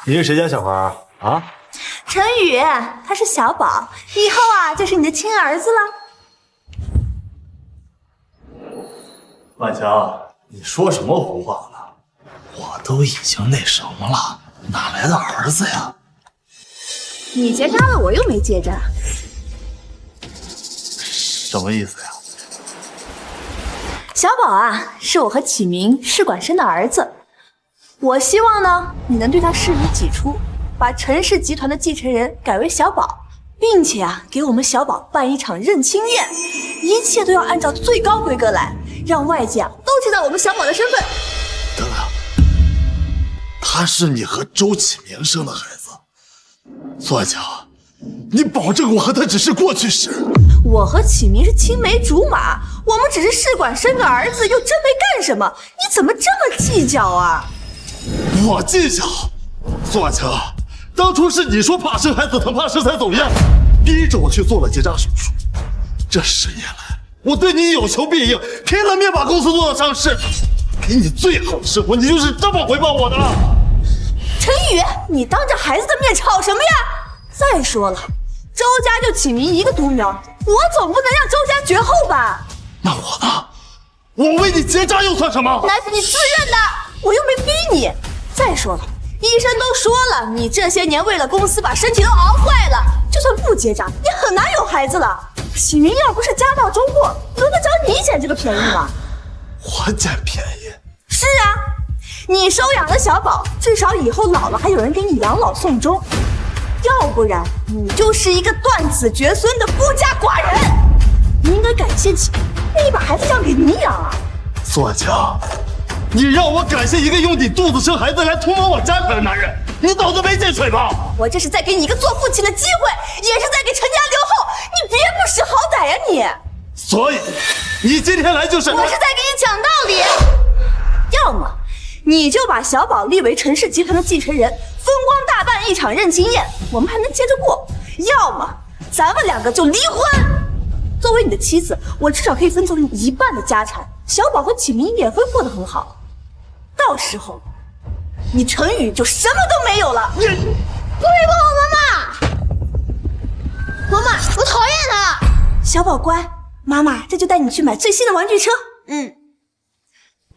你是谁家小孩啊？啊？陈宇，他是小宝，以后啊就是你的亲儿子了。万强，你说什么胡话呢？我都已经那什么了，哪来的儿子呀？你结扎了，我又没结扎。什么意思呀？小宝啊，是我和启明试管生的儿子。我希望呢，你能对他视如己出，把陈氏集团的继承人改为小宝，并且啊，给我们小宝办一场认亲宴，一切都要按照最高规格来，让外界啊都知道我们小宝的身份。等等，他是你和周启明生的孩子，苏万强，你保证我和他只是过去式？我和启明是青梅竹马，我们只是试管生个儿子，又真没干什么，你怎么这么计较啊？我计较，苏万强，当初是你说怕生孩子疼，怕生才走样，逼着我去做了结扎手术。这10年来，我对你有求必应，拼了命把公司做到上市，给你最好的生活，你就是这么回报我的？陈宇，你当着孩子的面吵什么呀？再说了，周家就启明一个独苗，我总不能让周家绝后吧？那我呢？我为你结扎又算什么？那是你自认的，我又没逼你。再说了，医生都说了，你这些年为了公司把身体都熬坏了，就算不结扎，也很难有孩子了。启明要不是家道中落，轮得着你捡这个便宜吗？我捡便宜？是啊，你收养了小宝，至少以后老了还有人给你养老送终，要不然你就是一个断子绝孙的孤家寡人。你应该感谢启明，愿意把孩子让给你养啊。苏万强，你让我感谢一个用你肚子生孩子来涂抹我家产的男人，你脑子没进水吧？我这是在给你一个做父亲的机会，也是在给陈家留后，你别不识好歹呀你！所以，你今天来就是我是在给你讲道理。要么你就把小宝立为陈氏集团的继承人，风光大办一场认亲宴，我们还能接着过；要么咱们2个就离婚。作为你的妻子，我至少可以分走你一半的家产，小宝和启明也会过得很好。到时候，你陈宇就什么都没有了。你不许碰我妈妈！妈妈，我讨厌她。小宝乖，妈妈这就带你去买最新的玩具车。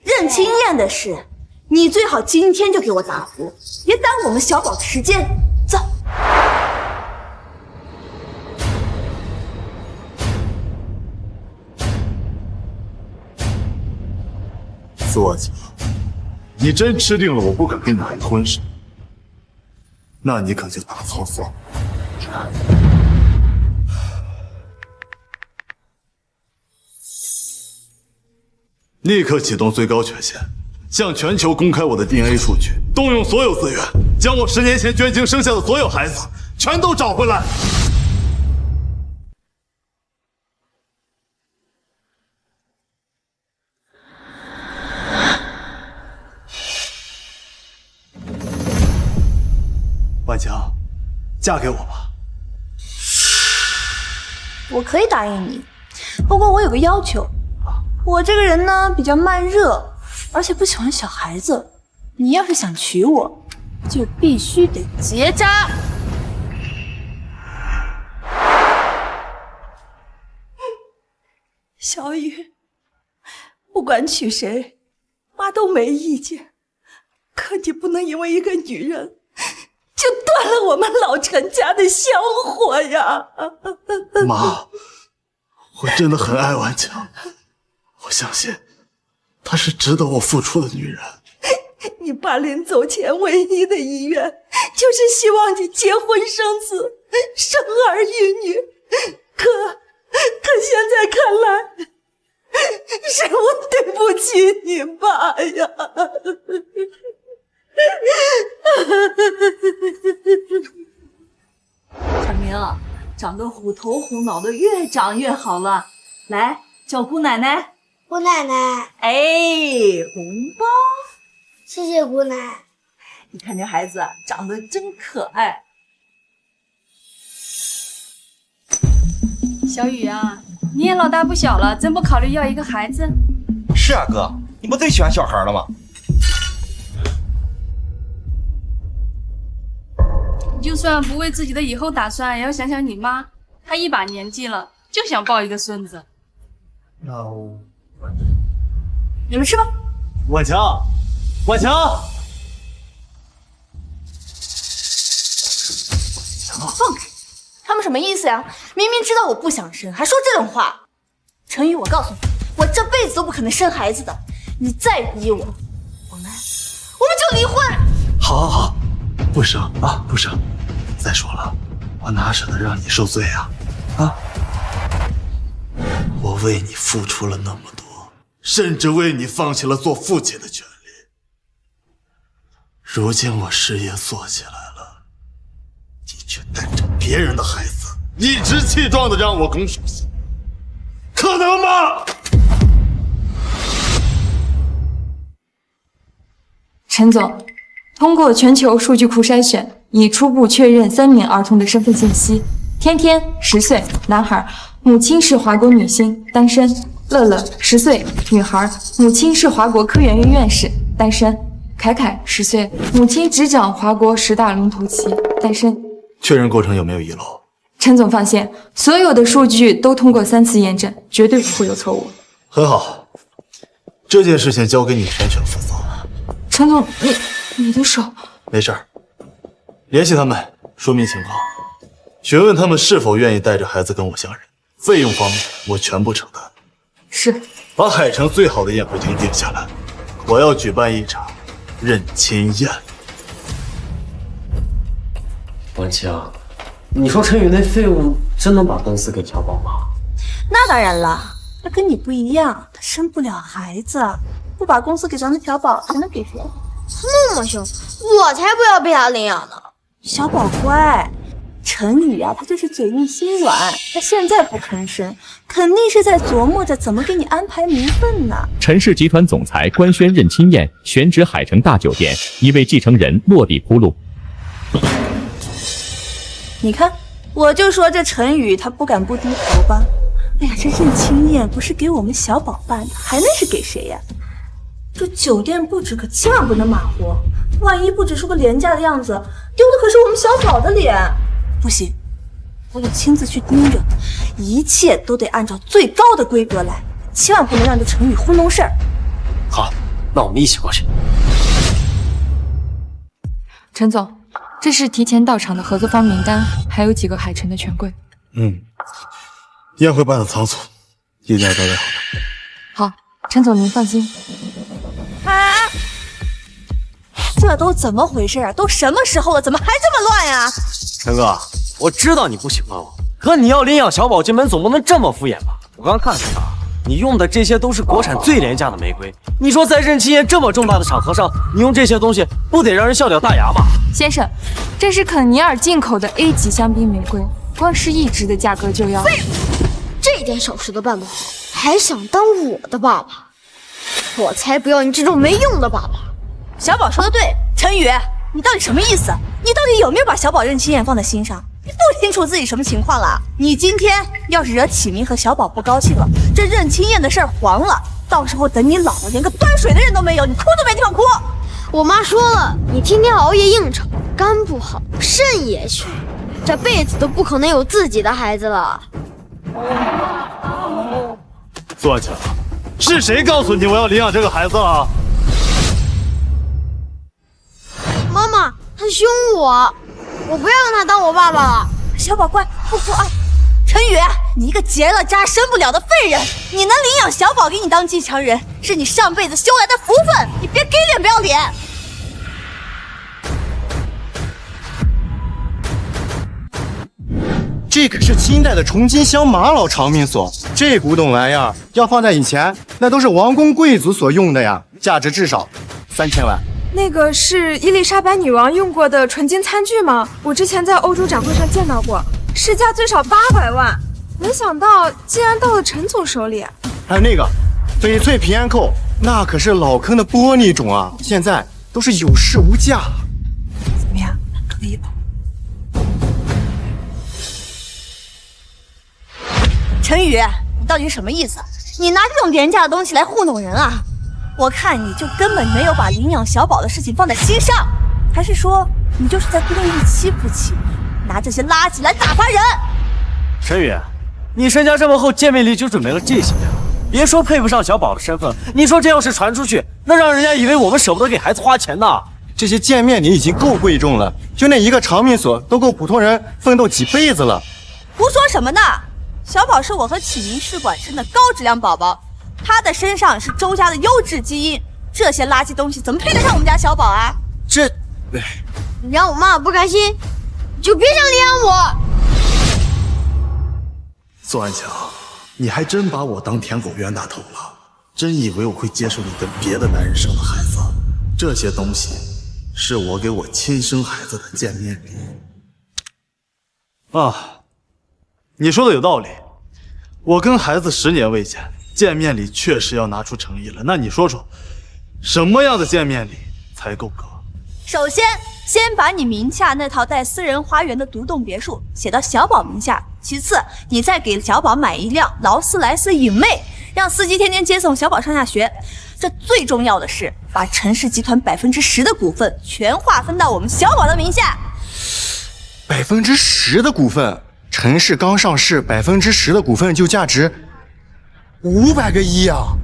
认亲宴的事，你最好今天就给我答复，别耽误我们小宝的时间。走。苏万强，你真吃定了我不肯跟你离婚是吗？那你可就大错特错。立刻启动最高权限，向全球公开我的 DNA 数据，动用所有资源，将我10年前捐精生下的所有孩子全都找回来。万强，嫁给我吧。我可以答应你，不过我有个要求，我这个人呢比较慢热，而且不喜欢小孩子。你要是想娶我，就必须得结扎。小雨，不管娶谁，妈都没意见，可你不能因为一个女人就断了我们老陈家的香火呀！妈，我真的很爱万强，我相信她是值得我付出的女人。你爸临走前唯一的遗愿，就是希望你结婚生子，生儿育女。可现在看来，是我对不起你爸呀！小明，长得虎头虎脑的，越长越好了。来，叫姑奶奶。姑奶奶，哎，红包。谢谢姑奶。你看这孩子长得真可爱。小雨啊，你也老大不小了，真不考虑要一个孩子？是啊，哥，你不最喜欢小孩了吗？就算不为自己的以后打算，也要想想你妈，她一把年纪了，就想抱一个孙子。你们吃吧。婉强，婉强，放开！他们什么意思呀？明明知道我不想生，还说这种话。陈宇，我告诉你，我这辈子都不可能生孩子的。你再逼我，我们就离婚。好，不生啊，不生。再说了，我哪舍得让你受罪啊？我为你付出了那么多，甚至为你放弃了做父亲的权利。如今我事业做起来了，你却带着别人的孩子，理直气壮的让我拱手相让，可能吗？陈总，通过全球数据库筛选，已初步确认3名儿童的身份信息：天天10岁，男孩，母亲是华国女星，单身；乐乐10岁，女孩，母亲是华国科研院院士，单身；凯凯10岁，母亲执掌华国10大龙头企，单身。确认过程有没有遗漏？陈总放心，所有的数据都通过3次验证，绝对不会有错误。很好，这件事情交给你全权负责。陈总，你的手……没事儿，联系他们说明情况，询问他们是否愿意带着孩子跟我相认，费用方面我全部承担。是，把海城最好的宴会厅定下来，我要举办一场认亲宴。婉强，你说陈宇那废物真能把公司给调包吗？那当然了，他跟你不一样，他生不了孩子，不把公司给咱们调保，还能给谁？那么凶，我才不要被他领养呢！小宝乖，陈宇啊，他就是嘴硬心软，他现在不吭声，肯定是在琢磨着怎么给你安排名分呢。陈氏集团总裁官宣认亲宴，选址海城大酒店，一位继承人落地铺路。你看，我就说这陈宇他不敢不低头吧。哎呀，这认亲宴不是给我们小宝办的，还能是给谁呀？这酒店布置可千万不能马虎，万一布置出个廉价的样子，丢的可是我们小宝的脸。不行，我得亲自去盯着，一切都得按照最高的规格来，千万不能让这陈宇糊弄事儿。好，那我们一起过去。陈总，这是提前到场的合作方名单，还有几个海城的权贵。宴会办得仓促，一定要交代好的。好，陈总您放心。这都怎么回事啊？都什么时候了，怎么还这么乱呀？陈哥，我知道你不喜欢我，可你要领养小宝进门，总不能这么敷衍吧？我刚看出来，你用的这些都是国产最廉价的玫瑰。你说在认亲宴这么重大的场合上，你用这些东西，不得让人笑掉大牙吗？先生，这是肯尼尔进口的 A 级香槟玫瑰，光是1支的价格就要……这点小事都办不好，还想当我的爸爸？我才不要你这种没用的爸爸！小宝说的对，陈宇，你到底什么意思？你到底有没有把小宝认亲宴放在心上？你不清楚自己什么情况了？你今天要是惹启明和小宝不高兴了，这认亲宴的事儿黄了，到时候等你老了，连个端水的人都没有，你哭都没地方哭。我妈说了，你天天熬夜应酬，肝不好，肾也虚，这辈子都不可能有自己的孩子了。坐下，是谁告诉你我要领养这个孩子了？妈妈，他凶我，我不要让他当我爸爸了。小宝乖，不哭啊！陈宇，你一个结了扎生不了的废人，你能领养小宝给你当继承人，是你上辈子修来的福分，你别给脸不要脸！这可是清代的重金乡玛瑙长命锁，这古董玩意儿要放在以前，那都是王公贵族所用的呀，价值至少3000万。那个是伊丽莎白女王用过的纯金餐具吗？我之前在欧洲展会上见到过，市价最少800万，没想到竟然到了陈总手里。还有那个翡翠平安扣，那可是老坑的玻璃种啊，现在都是有市无价。怎么样，可以吧？陈宇，你到底是什么意思？你拿这种廉价的东西来糊弄人啊？我看你就根本没有把领养小宝的事情放在心上，还是说你就是在故意欺负启明？拿这些垃圾来打发人。陈宇，你身家这么厚，见面礼就准备了这些呀？别说配不上小宝的身份，你说这要是传出去，那让人家以为我们舍不得给孩子花钱呢。这些见面礼已经够贵重了，就那一个长命锁都够普通人奋斗几辈子了。胡说什么呢？小宝是我和启明试管生的高质量宝宝，他的身上是周家的优质基因，这些垃圾东西怎么配得上我们家小宝啊？你让我妈妈不开心，你就别想利用我。宋安强，你还真把我当舔狗冤大头了，真以为我会接受你跟别的男人生的孩子？这些东西是我给我亲生孩子的见面礼。啊，你说的有道理，我跟孩子10年未见，见面礼确实要拿出诚意了。那你说说，什么样的见面礼才够格？首先把你名下那套带私人花园的独栋别墅写到小宝名下，其次你再给小宝买一辆劳斯莱斯影魅，让司机天天接送小宝上下学。这最重要的是把陈氏集团10%的股份全划分到我们小宝的名下。10%的股份，陈氏刚上市，10%的股份就价值500个亿啊！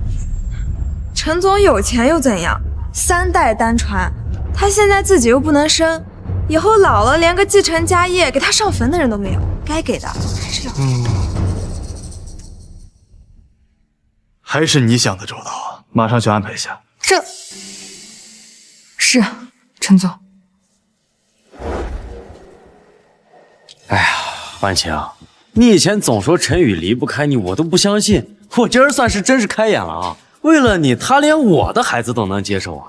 陈总有钱又怎样？3代单传，他现在自己又不能生，以后老了连个继承家业给他上坟的人都没有，该给的还是要。还是你想的周到，马上去安排一下。是，陈总。哎呀，万晴，你以前总说陈宇离不开你，我都不相信，我今儿算是真是开眼了啊！为了你，他连我的孩子都能接受啊！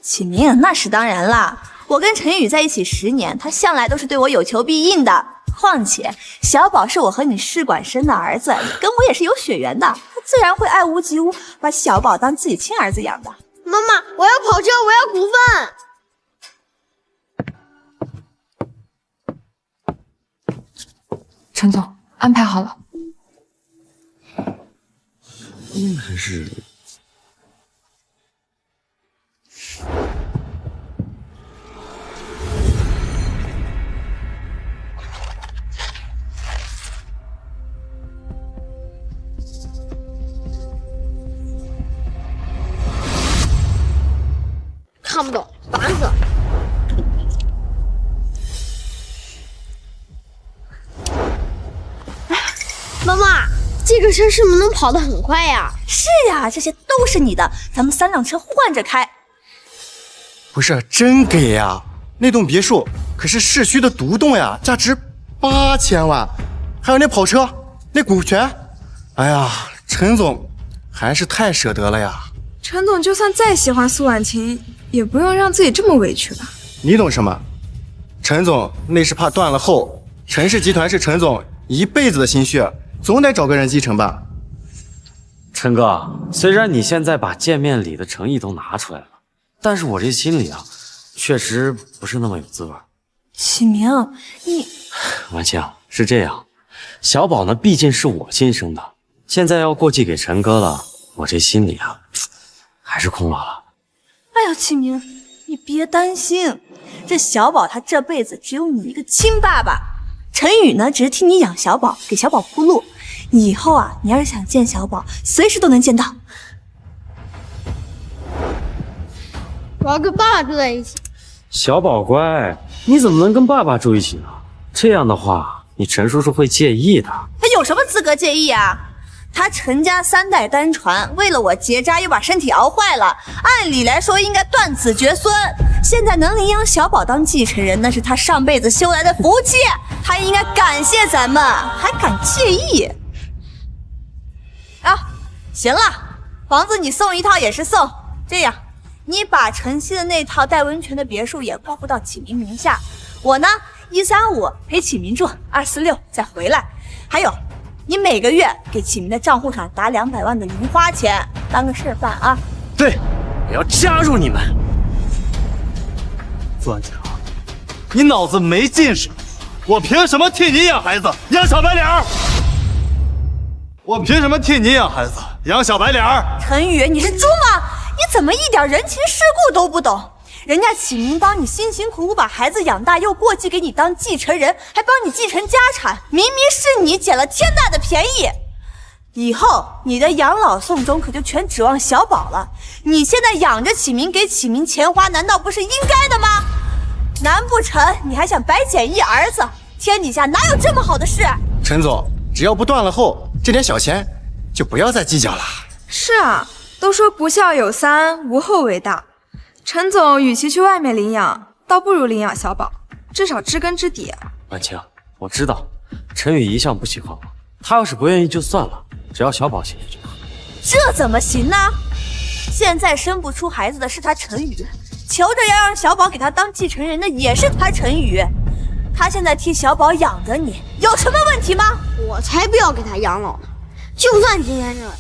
启明，那是当然啦，我跟陈宇在一起10年，他向来都是对我有求必应的。况且小宝是我和你试管生的儿子，跟我也是有血缘的，他自然会爱屋及乌，把小宝当自己亲儿子养的。妈妈，我要跑车，我要股份。陈总，安排好了。真是。看不懂，烦死了。妈妈，这个车是不是能跑得很快呀？是呀，这些都是你的，咱们3辆车换着开。不是真给呀，那栋别墅可是市区的独栋呀，价值8000万，还有那跑车，那股权，哎呀，陈总还是太舍得了呀。陈总就算再喜欢苏婉晴，也不用让自己这么委屈吧？你懂什么？陈总那是怕断了后，陈氏集团是陈总一辈子的心血，总得找个人继承吧。陈哥，虽然你现在把见面礼的诚意都拿出来了，但是我这心里啊，确实不是那么有滋味。启明，你……婉晴，是这样，小宝呢毕竟是我亲生的，现在要过继给陈哥了，我这心里啊，还是空落了。哎呦，启明，你别担心，这小宝他这辈子只有你一个亲爸爸，陈宇呢只是替你养小宝，给小宝铺路。以后啊，你要是想见小宝，随时都能见到。我要跟爸爸住在一起。小宝乖，你怎么能跟爸爸住一起呢？这样的话，你陈叔叔会介意的。他有什么资格介意啊？他陈家3代单传，为了我结扎又把身体熬坏了，按理来说应该断子绝孙。现在能领养小宝当继承人，那是他上辈子修来的福气，他应该感谢咱们，还敢介意？啊，行了，房子你送一套也是送。这样，你把晨曦的那套带温泉的别墅也过户到启明名下，我呢135陪启明住，246再回来。还有，你每个月给启明的账户上打200万的零花钱，当个事儿办啊。对，我要加入你们。钻强，你脑子没进水！我凭什么替你养孩子，养小白脸儿？我凭什么替你养孩子，养小白脸儿？陈宇，你是猪吗？你怎么一点人情世故都不懂？人家启明帮你辛辛苦苦把孩子养大，又过继给你当继承人，还帮你继承家产，明明是你捡了天大的便宜。以后你的养老送终可就全指望小宝了。你现在养着启明，给启明钱花，难道不是应该的吗？难不成你还想白捡一儿子？天底下哪有这么好的事？陈总，只要不断了后，这点小钱就不要再计较了。是啊，都说不孝有三，无后为大。陈总与其去外面领养，倒不如领养小宝，至少知根知底。婉清，我知道陈宇一向不喜欢我，他要是不愿意就算了，只要小宝幸福就好。这怎么行呢？现在生不出孩子的是他陈宇，求着要让小宝给他当继承人的也是他陈宇。他现在替小宝养着你，有什么问题吗？我才不要给他养老呢！就算今天这样，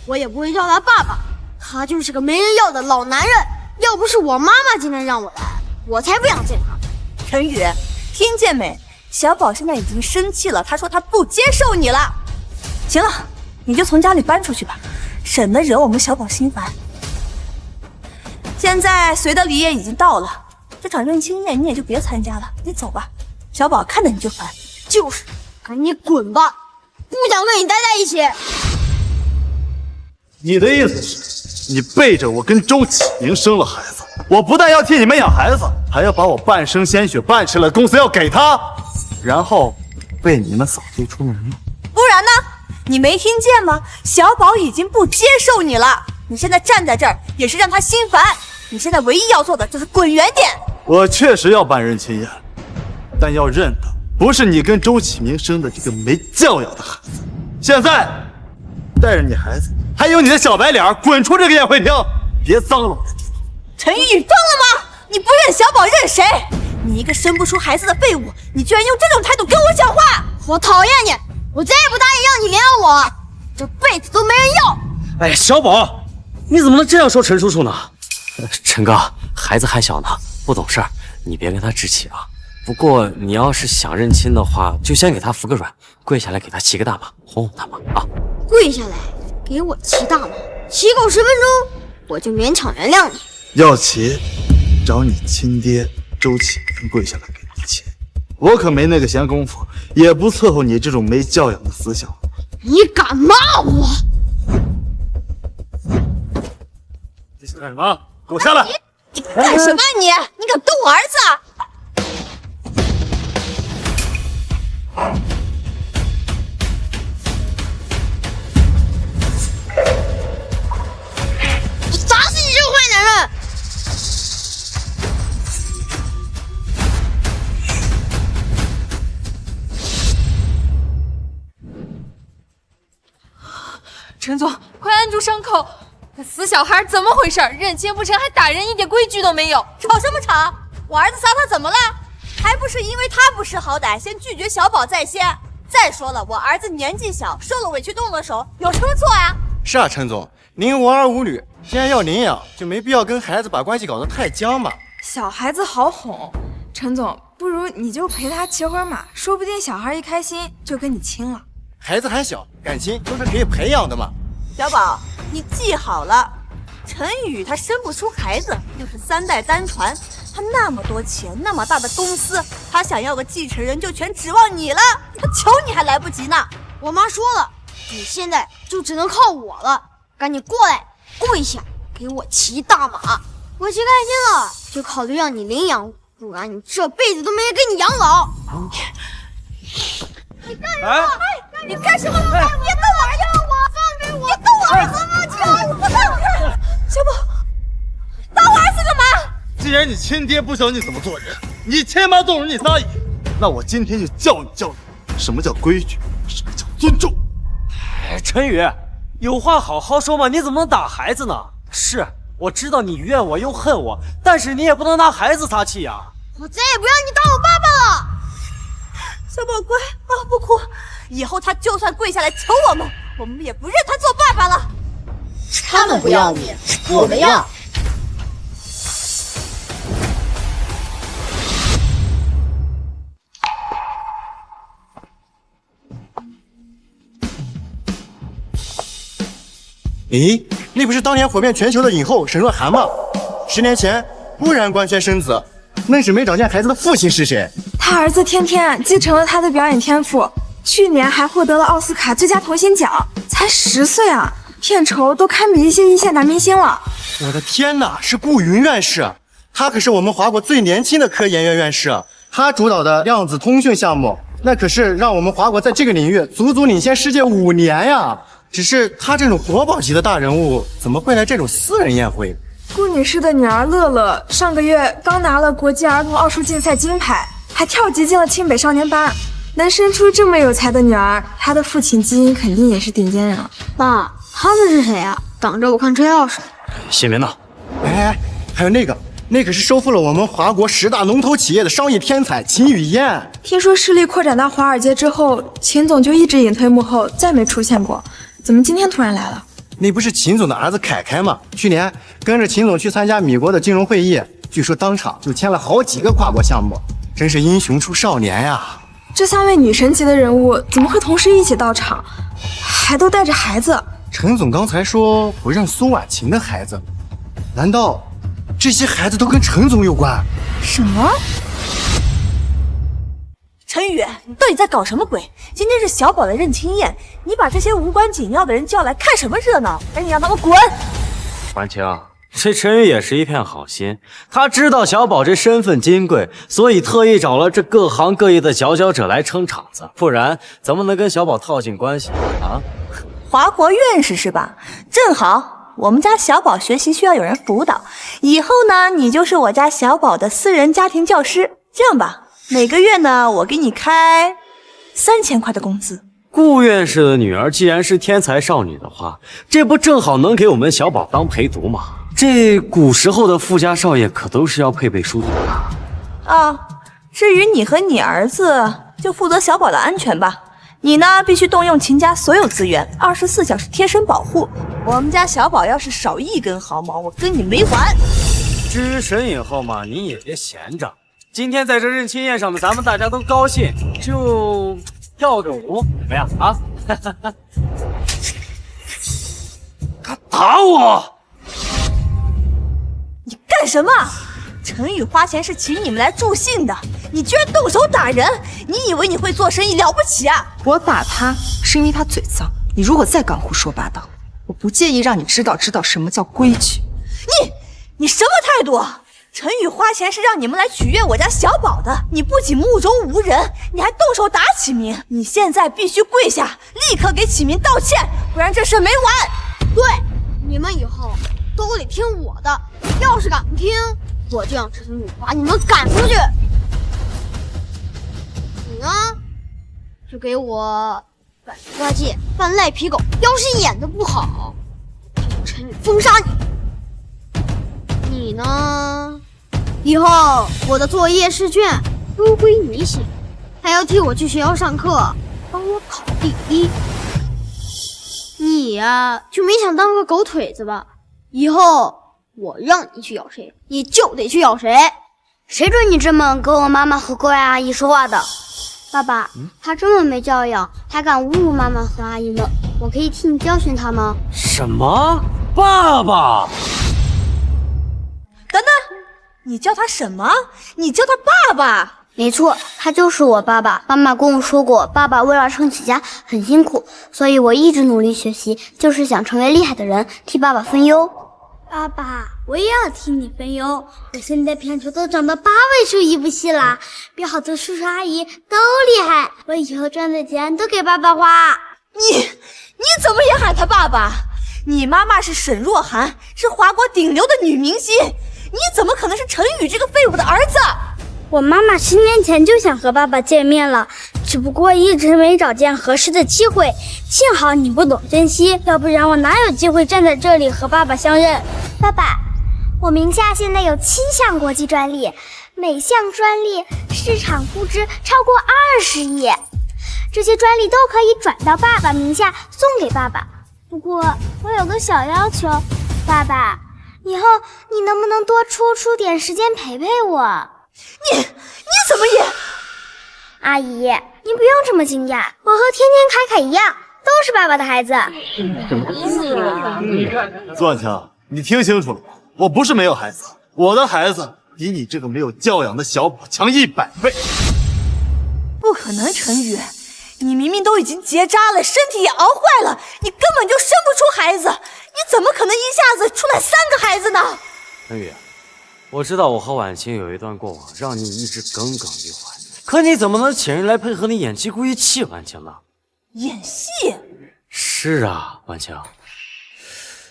我也不会叫他爸爸。他就是个没人要的老男人。要不是我妈妈今天让我来，我才不想见他。陈宇，听见没？小宝现在已经生气了，他说他不接受你了。行了，你就从家里搬出去吧，省得惹我们小宝心烦。现在随的礼也已经到了，这场认亲宴你也就别参加了，你走吧。小宝看着你就烦。就是，赶紧滚吧，不想跟你待在一起。你的意思是，你背着我跟周启明生了孩子，我不但要替你们养孩子，还要把我半生鲜血办成了公司要给他，然后被你们扫地出门了。不然呢？你没听见吗？小宝已经不接受你了，你现在站在这儿也是让他心烦。你现在唯一要做的就是滚远点。我确实要办认亲宴，但要认的不是你跟周启明生的这个没教养的孩子。现在带着你孩子还有你的小白脸滚出这个宴会厅，别脏了我的地方。陈宇，疯了吗？你不认小宝认谁？你一个生不出孩子的废物，你居然用这种态度跟我讲话！我讨厌你，我再也不答应让你领养我，这辈子都没人要。哎呀，小宝，你怎么能这样说陈叔叔呢？陈哥，孩子还小呢，不懂事儿，你别跟他置气啊。不过你要是想认亲的话，就先给他服个软，跪下来给他骑个大马，哄哄他嘛啊！跪下来给我骑大马，骑够10分钟，我就勉强原谅你。要骑，找你亲爹周启明跪下来给你骑，我可没那个闲工夫，也不伺候你这种没教养的死小子。你敢骂我？你想干什么？给我下来！你干什么你？你敢动我儿子啊？我打死你这个坏男人！陈总，快按住伤口！那死小孩怎么回事？认亲不成还打人，一点规矩都没有！吵什么吵？我儿子撒他怎么了？还不是因为他不识好歹，先拒绝小宝在先。再说了，我儿子年纪小，受了委屈动了手，有什么错呀？是啊，陈总，您无儿无女，既然要领养，就没必要跟孩子把关系搞得太僵嘛。小孩子好哄，陈总，不如你就陪他骑会儿马，说不定小孩一开心就跟你亲了。孩子还小，感情都是可以培养的嘛。小宝，你记好了，陈宇他生不出孩子，又是3代单传，他那么多钱，那么大的公司，他想要个继承人就全指望你了，他求你还来不及呢。我妈说了，你现在就只能靠我了，赶紧过来跪下给我骑大马。我骑开心了，就考虑让你领养我，不然你这辈子都没人给你养老。你干什么？哎，你干什么？别动我儿子！放开我！别动我儿子！我不放开！小宝，打我儿子干嘛？既然你亲爹不教你怎么做人，你亲妈纵容你撒野，那我今天就教育教育什么叫规矩，什么叫尊重。哎，陈宇，有话好好说嘛，你怎么能打孩子呢？是，我知道你怨我又恨我，但是你也不能拿孩子撒气呀。我再也不让你当我爸爸了。小宝乖啊，不哭。以后他就算跪下来求我们也不认他做爸爸了。他们不要你，我们要。咦，那不是当年火遍全球的影后沈若涵吗？10年前，不然官宣生子，愣是没找见孩子的父亲是谁。他儿子天天继承了他的表演天赋，去年还获得了奥斯卡最佳童星奖，才10岁啊，片酬都堪比一些一线男明星了。我的天哪，是顾云院士，他可是我们华国最年轻的科研院院士，他主导的量子通讯项目，那可是让我们华国在这个领域足足领先世界5年呀。只是他这种国宝级的大人物，怎么会来这种私人宴会？顾女士的女儿乐乐上个月刚拿了国际儿童奥数竞赛金牌，还跳级进了清北少年班。能生出这么有才的女儿，她的父亲基因肯定也是顶尖人了。爸，他们是谁啊？挡着我看车钥匙。谢明呢？哎，还有那可是收复了我们华国10大龙头企业的商业天才秦雨嫣。听说势力扩展到华尔街之后，秦总就一直隐退幕后，再没出现过。怎么今天突然来了？那不是秦总的儿子凯凯吗？去年跟着秦总去参加米国的金融会议，据说当场就签了好几个跨国项目，真是英雄出少年呀！这3位女神级的人物怎么会同时一起到场，还都带着孩子？陈总刚才说不认苏婉晴的孩子，难道这些孩子都跟陈总有关？什么？陈宇，你到底在搞什么鬼？今天是小宝的认亲宴，你把这些无关紧要的人叫来看什么热闹？赶紧让他们滚！婉晴，这陈宇也是一片好心，他知道小宝这身份金贵，所以特意找了这各行各业的佼佼者来撑场子，不然怎么能跟小宝套近关系啊？华国院士是吧？正好，我们家小宝学习需要有人辅导，以后呢，你就是我家小宝的私人家庭教师。这样吧，每个月呢，我给你开3000块的工资。顾院士的女儿既然是天才少女的话，这不正好能给我们小宝当陪读吗？这古时候的富家少爷可都是要配备书读的。啊，至于你和你儿子，就负责小宝的安全吧。你呢，必须动用秦家所有资源，24小时贴身保护。我们家小宝要是少一根毫毛，我跟你没完。至于神隐后嘛，你也别闲着。今天在这认亲宴上面，咱们大家都高兴，就跳个舞，怎么样啊？他打我！你干什么？陈宇花钱是请你们来助兴的，你居然动手打人！你以为你会做生意了不起啊？我打他是因为他嘴脏，你如果再敢胡说八道，我不介意让你知道什么叫规矩。你什么态度？陈宇花钱是让你们来取悦我家小宝的，你不仅目中无人，你还动手打启明！你现在必须跪下，立刻给启明道歉，不然这事没完！对，你们以后都得听我的，要是敢不听，我就让陈宇把你们赶出去。你呢，就给我反抓界，犯赖皮狗，要是演得不好，就让陈宇封杀你。你呢？以后我的作业试卷都归你写，还要替我去学校上课，帮我考第1。你呀，就没想当个狗腿子吧？以后我让你去咬谁，你就得去咬谁。谁准你这么跟我妈妈和各位阿姨说话的？爸爸，他这么没教养，还敢侮辱妈妈和阿姨们，我可以替你教训他吗？什么？爸爸？等等，你叫他什么？你叫他爸爸？没错，他就是我爸爸。妈妈跟我说过，爸爸为了撑起家很辛苦，所以我一直努力学习，就是想成为厉害的人，替爸爸分忧。爸爸，我也要替你分忧。我现在片酬都涨到8位数一部戏啦，比好多叔叔阿姨都厉害。我以后赚的钱都给爸爸花。你怎么也喊他爸爸？你妈妈是沈若涵，是华国顶流的女明星，你怎么可能是陈宇这个废物的儿子？我妈妈10年前就想和爸爸见面了，只不过一直没找见合适的机会。幸好你不懂珍惜，要不然我哪有机会站在这里和爸爸相认。爸爸，我名下现在有7项国际专利，每项专利市场估值超过20亿，这些专利都可以转到爸爸名下送给爸爸。不过我有个小要求，爸爸，以后你能不能多出点时间陪陪我？你怎么也……阿姨，你不用这么惊讶，我和天天凯凯一样，都是爸爸的孩子。苏婉晴，你听清楚了吗？我不是没有孩子，我的孩子比你这个没有教养的小宝强100倍。不可能，陈宇，你明明都已经结扎了，身体也熬坏了，你根本就生不出孩子，你怎么可能一下子出来3个孩子呢？陈宇，我知道我和婉晴有一段过往，让你一直耿耿于怀。可你怎么能请人来配合你演技，故意气婉晴呢？演戏？是啊，婉晴。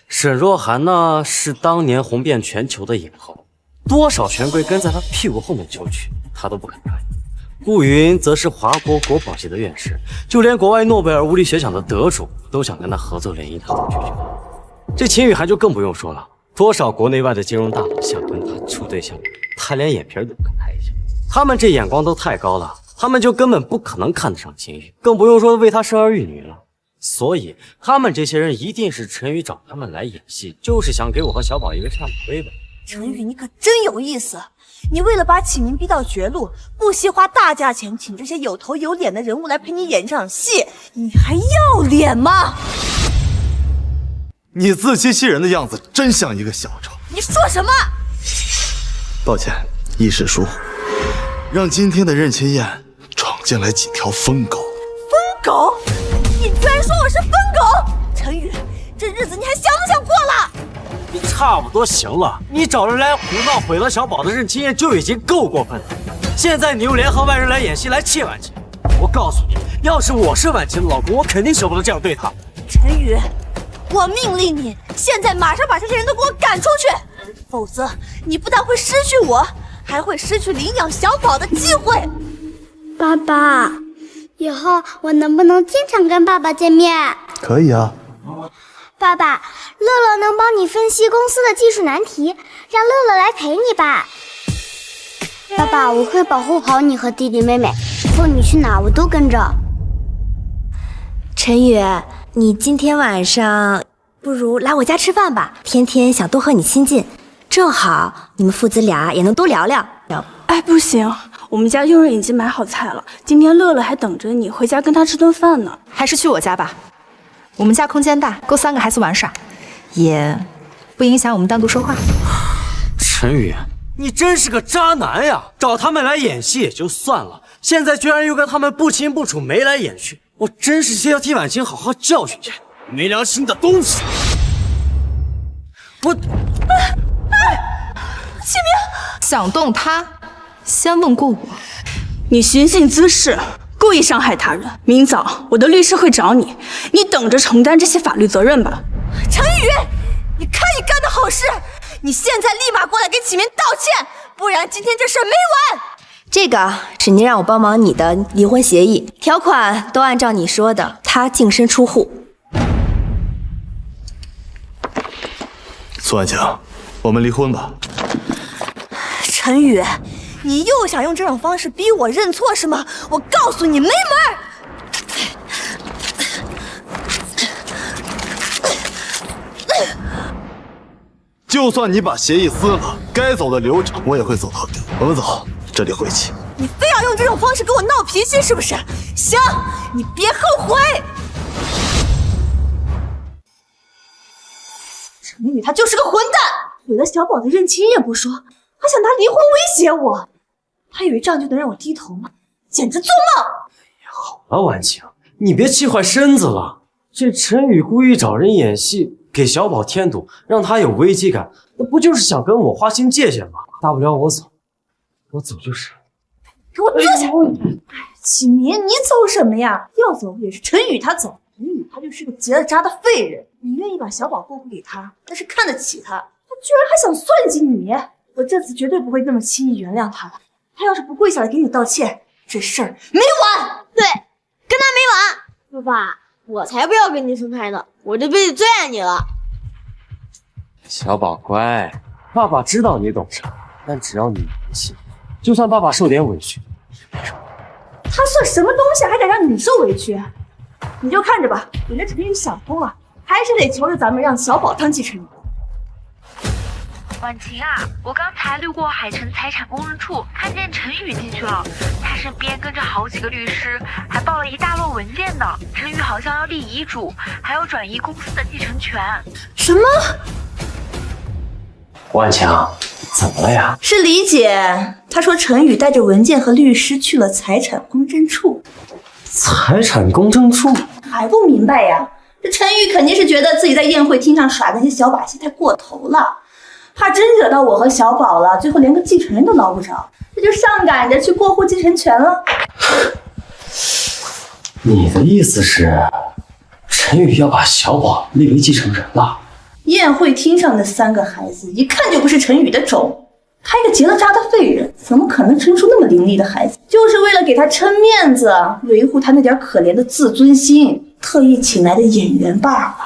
沈若涵呢，是当年红遍全球的影后，多少权贵跟在她屁股后面求娶，她都不肯答应。顾云则是华国国宝级的院士，就连国外诺贝尔物理学奖的得主都想跟她合作联谊，她都拒绝。这秦雨涵就更不用说了，多少国内外的金融大佬想跟她处对象，她连眼皮都不肯抬一下。他们这眼光都太高了，他们就根本不可能看得上秦雨，更不用说为她生儿育女了。所以他们这些人一定是陈宇找他们来演戏，就是想给我和小宝一个下马威呗。陈宇，你可真有意思！你为了把启明逼到绝路，不惜花大价钱请这些有头有脸的人物来陪你演这场戏，你还要脸吗？你自欺欺人的样子真像一个小丑。你说什么？抱歉，一时疏忽，让今天的任清燕闯进来几条疯狗。疯狗？你居然说我是疯狗！陈宇，这日子你还想不想过了？你差不多行了，你找人来胡闹毁了小宝的任清燕就已经够过分了，现在你又联合外人来演戏来气婉晴。我告诉你，要是我是婉晴的老公，我肯定舍不得这样对她。陈宇，我命令你现在马上把这些人都给我赶出去，否则你不但会失去我，还会失去领养小宝的机会。爸爸，以后我能不能经常跟爸爸见面？可以啊。爸爸，乐乐能帮你分析公司的技术难题，让乐乐来陪你吧。爸爸，我会保护好你和弟弟妹妹，以后你去哪我都跟着。陈宇，你今天晚上不如来我家吃饭吧，天天想多和你亲近，正好你们父子俩也能多聊聊。哎，不行，我们家佣人已经买好菜了，今天乐乐还等着你回家跟他吃顿饭呢。还是去我家吧，我们家空间大，够3个孩子玩耍，也不影响我们单独说话。陈宇，你真是个渣男呀！找他们来演戏也就算了，现在居然又跟他们不清不楚，眉来眼去，我真是要替婉晴好好教训去，没良心的东西！我，启明，想动他，先问过我。你寻衅滋事，故意伤害他人，明早我的律师会找你，你等着承担这些法律责任吧。陈宇，你看你干的好事，你现在立马过来给启明道歉，不然今天这事儿没完。这个是您让我帮忙你的离婚协议，条款都按照你说的，他净身出户。苏婉晴，我们离婚吧。陈宇，你又想用这种方式逼我认错是吗？我告诉你没门儿！就算你把协议撕了，该走的流程我也会走到底。我们走，这里晦气。你非要用这种方式跟我闹脾气是不是？行，你别后悔。陈宇他就是个混蛋，毁了小宝的任清燕不说，还想拿离婚威胁我。他以为这样就能让我低头吗？简直做梦！好了，婉晴，你别气坏身子了。这陈宇故意找人演戏，给小宝添堵，让他有危机感，那不就是想跟我划清界限吗？大不了我走，我走就是。给我坐下！启明，你走什么呀？要走也是陈宇他走，陈宇他就是个结了扎的废人。你愿意把小宝过户给他，那是看得起他，他居然还想算计你！我这次绝对不会那么轻易原谅他的。他要是不跪下来给你道歉，这事儿没完。对，跟他没完。爸爸，我才不要跟你分开呢，我这辈子最爱你了。小宝乖，爸爸知道你懂事，但只要你没信，就算爸爸受点委屈也没什么。他算什么东西，还敢让你受委屈？你就看着吧，等着陈宇想通了，还是得求着咱们让小宝当继承人。婉晴啊，我刚才路过海城财产公证处，看见陈宇进去了，他身边跟着好几个律师，还抱了一大摞文件呢。陈宇好像要立遗嘱，还要转移公司的继承权。什么？婉晴，怎么了呀？是李姐，她说陈宇带着文件和律师去了财产公证处。财产公证处？还不明白呀？这陈宇肯定是觉得自己在宴会厅上耍的那些小把戏太过头了，怕真惹到我和小宝了，最后连个继承人都捞不着，这就上赶着去过户继承权了。你的意思是，陈宇要把小宝立为继承人了？宴会厅上的3个孩子一看就不是陈宇的种，他一个结了扎的废人，怎么可能生出那么伶俐的孩子？就是为了给他撑面子，维护他那点可怜的自尊心，特意请来的演员罢了。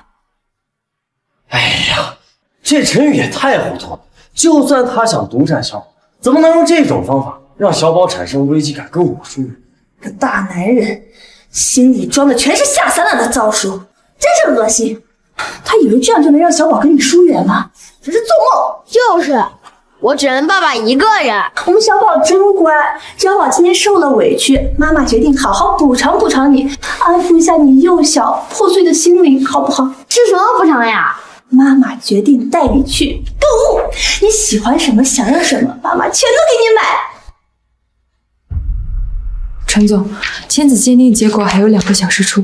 哎呀，这陈宇也太糊涂了！就算他想独占小宝，怎么能用这种方法让小宝产生危机感跟我疏远？个大男人心里装的全是下三滥的招数，真是恶心。他以为这样就能让小宝跟你疏远吗？只是做梦。就是，我只能爸爸一个人。我们小宝真乖，小宝今天受了委屈，妈妈决定好好补偿补偿你，安抚一下你幼小破碎的心灵，好不好？是什么补偿呀？妈妈决定带你去购物，你喜欢什么，想要什么，妈妈全都给你买。陈总，亲子鉴定结果还有2个小时出，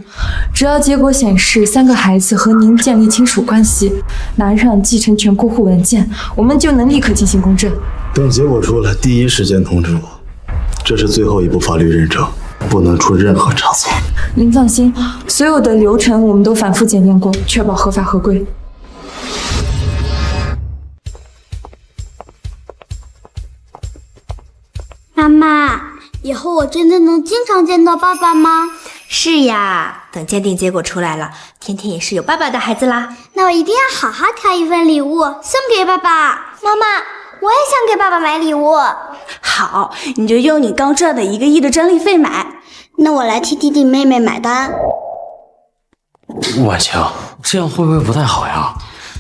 只要结果显示3个孩子和您建立亲属关系，拿上继承权过户文件，我们就能立刻进行公证。等结果出来，第一时间通知我。这是最后一步法律认证，不能出任何差错。您放心，所有的流程我们都反复检验过，确保合法合规。妈妈，以后我真的能经常见到爸爸吗？是呀，等鉴定结果出来了，天天也是有爸爸的孩子啦。那我一定要好好挑一份礼物送给爸爸。妈妈，我也想给爸爸买礼物。好，你就用你刚赚的1个亿的专利费买。那我来替弟弟妹妹买单。婉晴，这样会不会不太好呀？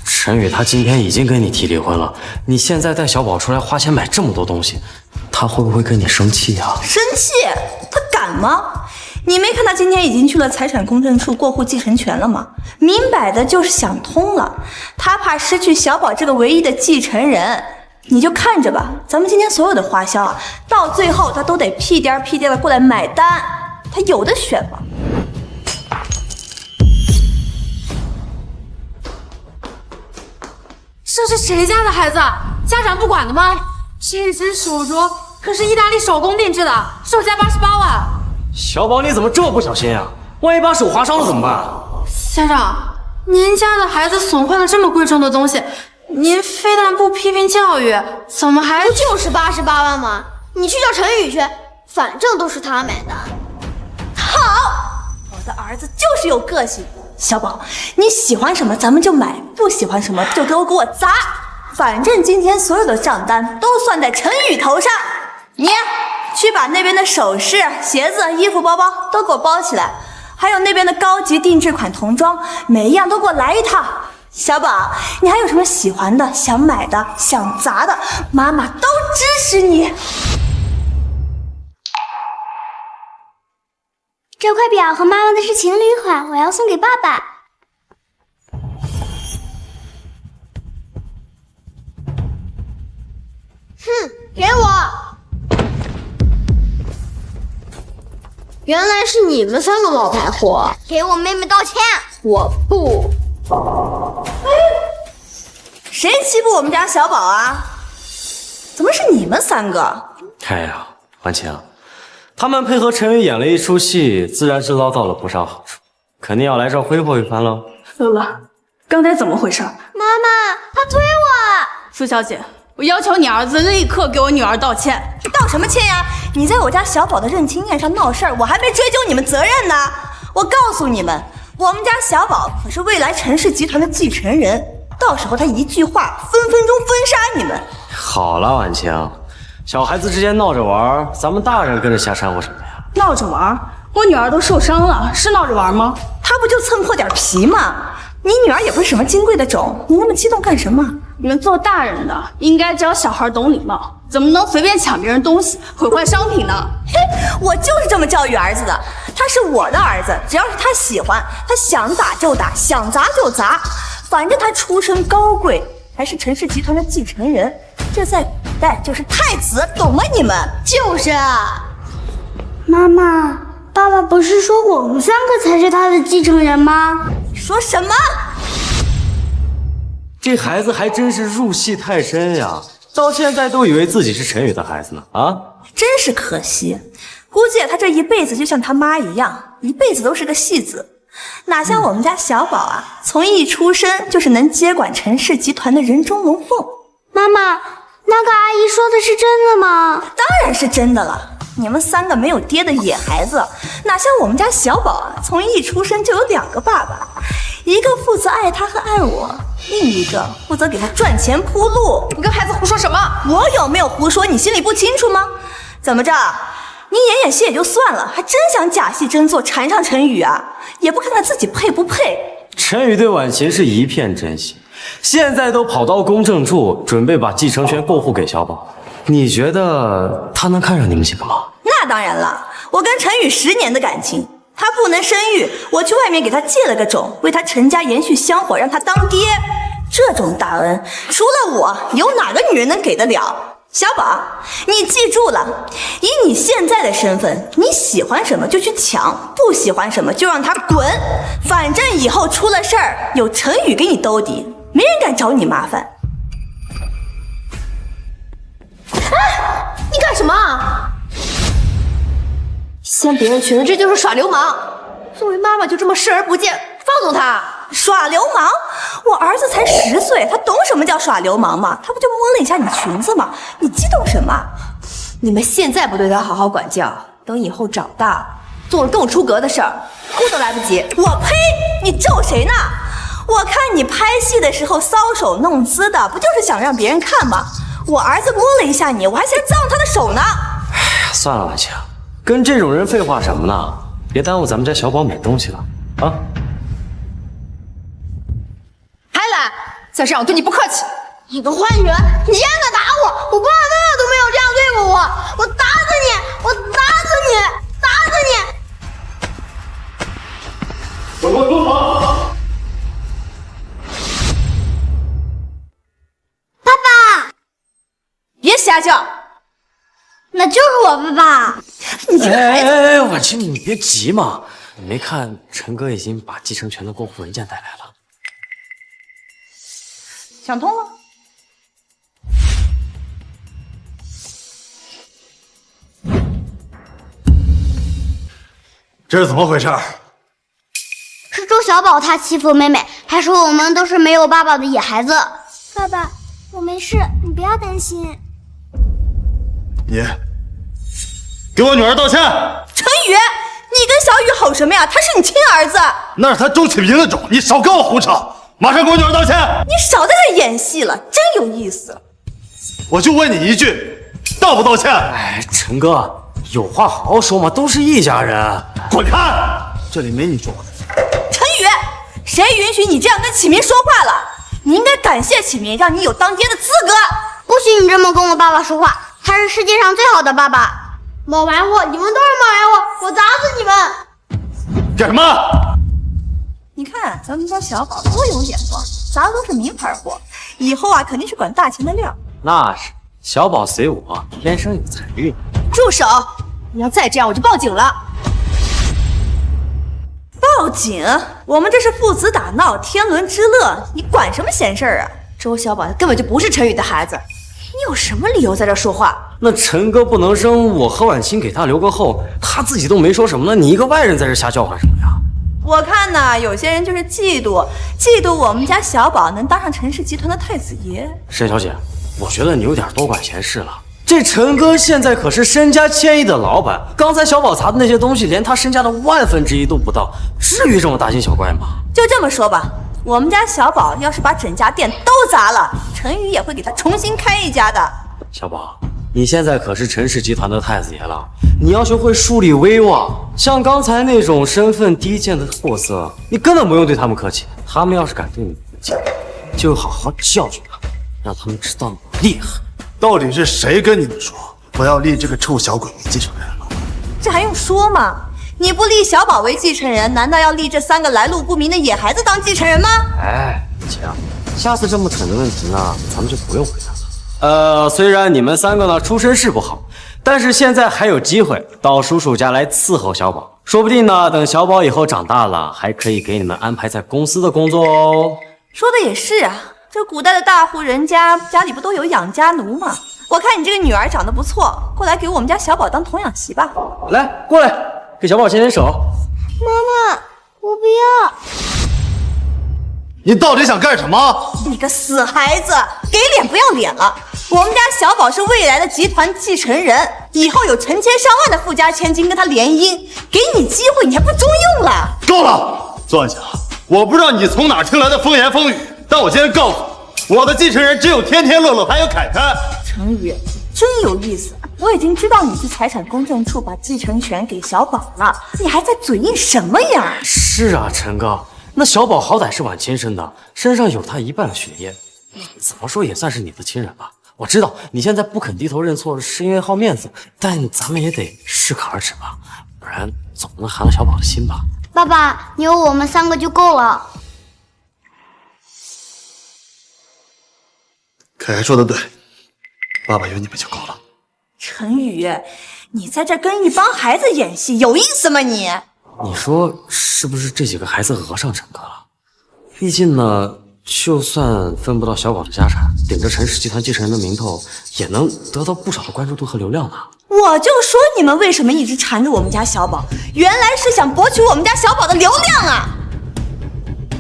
陈宇他今天已经跟你提离婚了，你现在带小宝出来花钱买这么多东西，他会不会跟你生气呀？生气？他敢吗？你没看他今天已经去了财产公证处过户继承权了吗？明摆的就是想通了，他怕失去小宝这个唯一的继承人。你就看着吧，咱们今天所有的花销啊，到最后他都得屁颠屁颠的过来买单，他有的选吗？这是谁家的孩子？家长不管的吗？这只手镯可是意大利手工定制的，售价88万。小宝，你怎么这么不小心呀？万一把手划伤了怎么办？家长，您家的孩子损坏了这么贵重的东西，您非但不批评教育，怎么还……不就是88万吗？你去叫陈宇去，反正都是他买的。好，我的儿子就是有个性。小宝，你喜欢什么咱们就买，不喜欢什么就给我砸。反正今天所有的账单都算在陈宇头上。你去把那边的首饰、鞋子、衣服、包包都给我包起来，还有那边的高级定制款童装，每一样都给我来一套。小宝，你还有什么喜欢的、想买的、想砸的，妈妈都支持你。这块表和妈妈的是情侣款，我要送给爸爸。哼，给我！原来是你们3个冒牌货，给我妹妹道歉！我不。谁欺负我们家小宝啊？怎么是你们3个？哎呀，婉晴，他们配合陈宇演了一出戏，自然是捞到了不少好处，肯定要来这儿挥霍一番喽。乐乐，刚才怎么回事？妈妈，他推我！苏小姐，我要求你儿子立刻给我女儿道歉。道什么歉呀？你在我家小宝的认亲宴上闹事儿，我还没追究你们责任呢。我告诉你们，我们家小宝可是未来陈氏集团的继承人，到时候他一句话，分分钟封杀你们。好了，婉晴，小孩子之间闹着玩，咱们大人跟着瞎掺和什么呀？闹着玩？我女儿都受伤了，是闹着玩吗？她不就蹭破点皮吗？你女儿也不是什么金贵的种，你那么激动干什么？你们做大人的应该教小孩懂礼貌，怎么能随便抢别人东西，毁坏商品呢？嘿，我就是这么教育儿子的。他是我的儿子，只要是他喜欢，他想打就打，想砸就砸，反正他出身高贵，还是陈氏集团的继承人，这在代就是太子，懂吗？你们就是啊。妈妈，爸爸不是说我们3个才是他的继承人吗？说什么？这孩子还真是入戏太深呀，到现在都以为自己是陈宇的孩子呢啊！真是可惜，估计他这一辈子就像他妈一样，一辈子都是个戏子，哪像我们家小宝啊，从一出生就是能接管陈氏集团的人中龙凤。妈妈，那个阿姨说的是真的吗？当然是真的了。你们3个没有爹的野孩子，哪像我们家小宝啊，从一出生就有2个爸爸，一个负责爱他和爱我，另一个负责给他赚钱铺路。你跟孩子胡说什么？我有没有胡说？你心里不清楚吗？怎么着？你演戏也就算了，还真想假戏真做缠上陈宇啊？也不看看自己配不配。陈宇对婉晴是一片真心，现在都跑到公证处，准备把继承权过户给小宝。你觉得他能看上你们几个吗？那当然了，我跟陈宇10年的感情，他不能生育，我去外面给他借了个种，为他陈家延续香火，让他当爹。这种大恩，除了我，有哪个女人能给得了？小宝，你记住了，以你现在的身份，你喜欢什么就去抢，不喜欢什么就让他滚。反正以后出了事儿，有陈宇给你兜底，没人敢找你麻烦。你干什么？掀别人裙子，这就是耍流氓！作为妈妈就这么视而不见，放纵他？耍流氓？我儿子才10岁，他懂什么叫耍流氓吗？他不就摸了一下你裙子吗？你激动什么？你们现在不对他好好管教，等以后长大做了更出格的事儿，哭都来不及。我呸！你咒谁呢？我看你拍戏的时候搔首弄姿的，不就是想让别人看吗？我儿子摸了一下你，我还嫌脏他的手呢。哎呀，算了，婉晴，跟这种人废话什么呢？别耽误咱们家小宝买东西了啊！还来，再这样我对你不客气。你个坏女人，你竟然敢打我！我爸爸妈妈都没有这样对过我，我打死你！我打死你！打死你！滚滚滚跑！爸爸，别瞎叫，那就是我爸爸。你这个孩子！哎，婉晴，你别急嘛，你没看陈哥已经把继承权的过户文件带来了？想通了？这是怎么回事？是周小宝他欺负妹妹，还说我们都是没有爸爸的野孩子。爸爸，我没事，你不要担心。你给我女儿道歉！陈宇，你跟小雨吼什么呀？他是你亲儿子。那是他周启明的种，你少跟我胡扯！马上给我女儿道歉！你少在这演戏了，真有意思。我就问你一句，道不道歉？哎，陈哥，有话好好说嘛，都是一家人。滚开！这里没你说话的份。陈宇，谁允许你这样跟启明说话了？你应该感谢启明，让你有当爹的资格。不许你这么跟我爸爸说话，他是世界上最好的爸爸。冒白货，你们都是冒白货，我打死你们！干什么？你看咱们家小宝多有眼光，砸的都是名牌货，以后啊肯定是管大钱的料。那是，小宝随我，天生有财运。住手！你要再这样，我就报警了。报警？我们这是父子打闹，天伦之乐，你管什么闲事儿啊？周小宝他根本就不是陈宇的孩子，你有什么理由在这说话？那陈哥不能生，我和婉清给他留个后，他自己都没说什么呢，你一个外人在这瞎叫唤什么呀？我看呢，有些人就是嫉妒我们家小宝能当上陈氏集团的太子爷。沈小姐，我觉得你有点多管闲事了。这陈哥现在可是身家1000亿的老板，刚才小宝砸的那些东西，连他身家的1/1000都不到，至于这么大惊小怪吗？就这么说吧，我们家小宝要是把整家店都砸了，陈宇也会给他重新开一家的。小宝，你现在可是陈氏集团的太子爷了，你要学会树立威望。像刚才那种身份低贱的货色，你根本不用对他们客气。他们要是敢对你不敬，就好好教训他们，让他们知道你厉害。到底是谁跟你们说不要立这个臭小鬼为继承人了？这还用说吗？你不立小宝为继承人，难道要立这3个来路不明的野孩子当继承人吗？哎，姐，下次这么蠢的问题呢，咱们就不用回答了。虽然你们3个呢出身是不好，但是现在还有机会到叔叔家来伺候小宝，说不定呢，等小宝以后长大了，还可以给你们安排在公司的工作哦。说的也是啊，这古代的大户人家家里不都有养家奴吗？我看你这个女儿长得不错，过来给我们家小宝当童养媳吧。来，过来，给小宝牵牵手。妈妈，我不要。你到底想干什么？你个死孩子，给脸不要脸了！我们家小宝是未来的集团继承人，以后有成千上万的富家千金跟他联姻，给你机会你还不中用了？够了，算下，我不知道你从哪听来的风言风语，但我今天告诉你，我的继承人只有天天、乐乐还有凯凯。陈宇，真有意思，我已经知道你去财产公证处把继承权给小宝了，你还在嘴硬什么呀？是啊，陈哥。那小宝好歹是晚亲生的，身上有他一半的血液，怎么说也算是你的亲人吧。我知道你现在不肯低头认错是因为好面子，但咱们也得适可而止吧，不然总不能寒了小宝的心吧。爸爸，你有我们3个就够了。凯凯说的对，爸爸有你们就够了。陈宇，你在这跟一帮孩子演戏，有意思吗你？你说是不是这几个孩子讹上陈哥了？毕竟呢，就算分不到小宝的家产，顶着陈氏集团继承人的名头，也能得到不少的关注度和流量呢。我就说你们为什么一直缠着我们家小宝，原来是想博取我们家小宝的流量啊！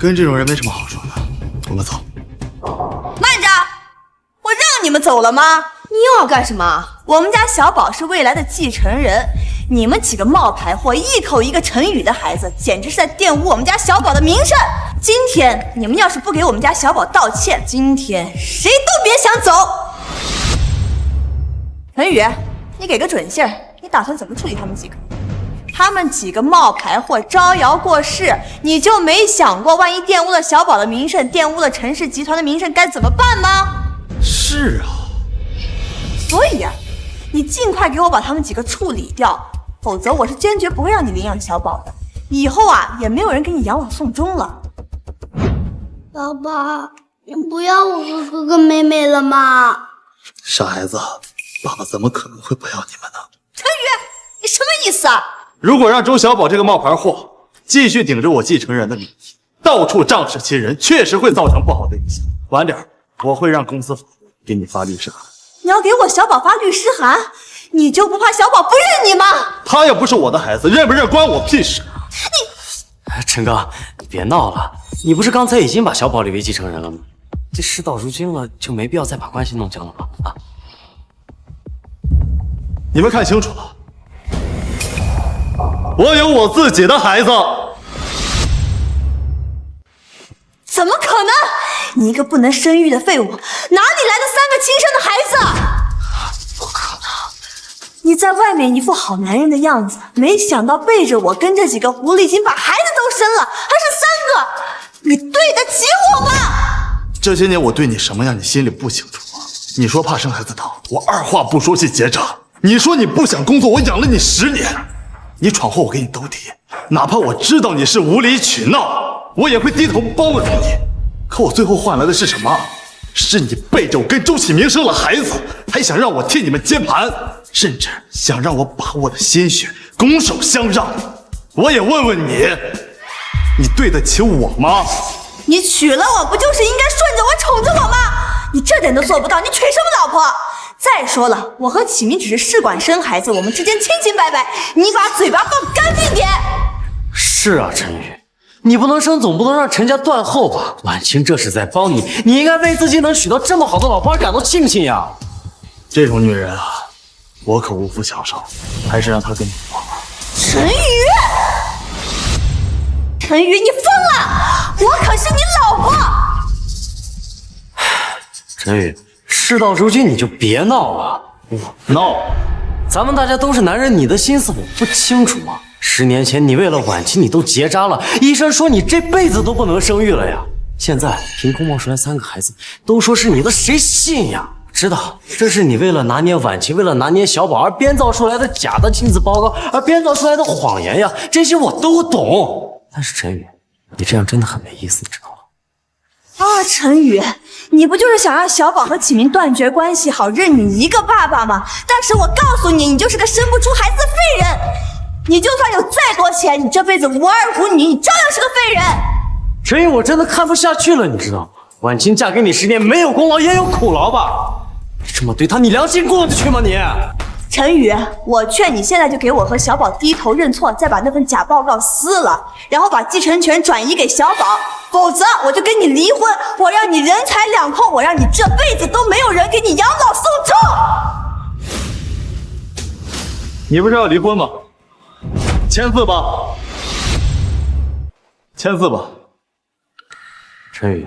跟这种人没什么好说的，我们走。慢着，我让你们走了吗？你又要干什么？我们家小宝是未来的继承人，你们几个冒牌货，一口一个陈宇的孩子，简直是在玷污我们家小宝的名声。今天你们要是不给我们家小宝道歉，今天谁都别想走。陈宇，你给个准信儿，你打算怎么处理他们几个？他们几个冒牌货招摇过市，你就没想过万一玷污了小宝的名声，玷污了陈氏集团的名声该怎么办吗？是啊，所以啊，你尽快给我把他们几个处理掉，否则我是坚决不会让你领养小宝的。以后啊，也没有人给你养老送终了。爸爸，你不要我和哥哥妹妹了吗？傻孩子，爸爸怎么可能会不要你们呢？陈宇，你什么意思啊？如果让周小宝这个冒牌货继续顶着我继承人的名义，到处仗势欺人，确实会造成不好的影响。晚点我会让公司法务给你发律师函。你要给我小宝发律师函，你就不怕小宝不认你吗？他又不是我的孩子，认不认关我屁事。陈哥，你别闹了，你不是刚才已经把小宝立为继承人了吗？这事到如今了，就没必要再把关系弄僵了吧？啊！你们看清楚了，我有我自己的孩子。怎么可能？你一个不能生育的废物，哪里来的3个亲生的孩子？不可能！你在外面一副好男人的样子，没想到背着我跟这几个狐狸精把孩子都生了，还是3个，你对得起我吗？这些年我对你什么样，你心里不清楚吗？你说怕生孩子疼，我二话不说去结扎；你说你不想工作，我养了你10年；你闯祸，我给你兜底，哪怕我知道你是无理取闹，我也会低头包容你。可我最后换来的是什么？是你背着我跟周启明生了孩子，还想让我替你们接盘，甚至想让我把我的鲜血拱手相让。我也问问你，你对得起我吗？你娶了我不就是应该顺着我宠着我吗？你这点都做不到，你娶什么老婆？再说了，我和启明只是试管生孩子，我们之间清清白白，你把嘴巴放干净点。是啊，陈宇，你不能生，总不能让陈家断后吧？婉清这是在帮你，你应该为自己能娶到这么好的老婆而感到庆幸呀。这种女人啊，我可无福消受，还是让她跟你过吧。陈宇，陈宇，你疯了！我可是你老婆。陈宇，事到如今你就别闹了。我闹？咱们大家都是男人，你的心思我不清楚吗？10年前你为了婉清你都结扎了，医生说你这辈子都不能生育了呀。现在凭空冒出来3个孩子，都说是你的，谁信呀？知道这是你为了拿捏婉清，为了拿捏小宝而编造出来的假的亲子报告，而编造出来的谎言呀，这些我都懂。但是陈宇，你这样真的很没意思，你知道吗？哎啊，陈宇，你不就是想让小宝和启明断绝关系，好认你一个爸爸吗？但是我告诉你，你就是个生不出孩子的废人。你就算有再多钱，你这辈子无儿无女，你照样是个废人。陈宇，我真的看不下去了，你知道吗？婉清嫁给你10年，没有功劳也有苦劳吧？你这么对她，你良心过得去吗你？陈宇，我劝你现在就给我和小宝低头认错，再把那份假报告撕了，然后把继承权转移给小宝，否则我就跟你离婚，我让你人财两空，我让你这辈子都没有人给你养老送终。你不是要离婚吗？签字吧，签字吧。陈宇，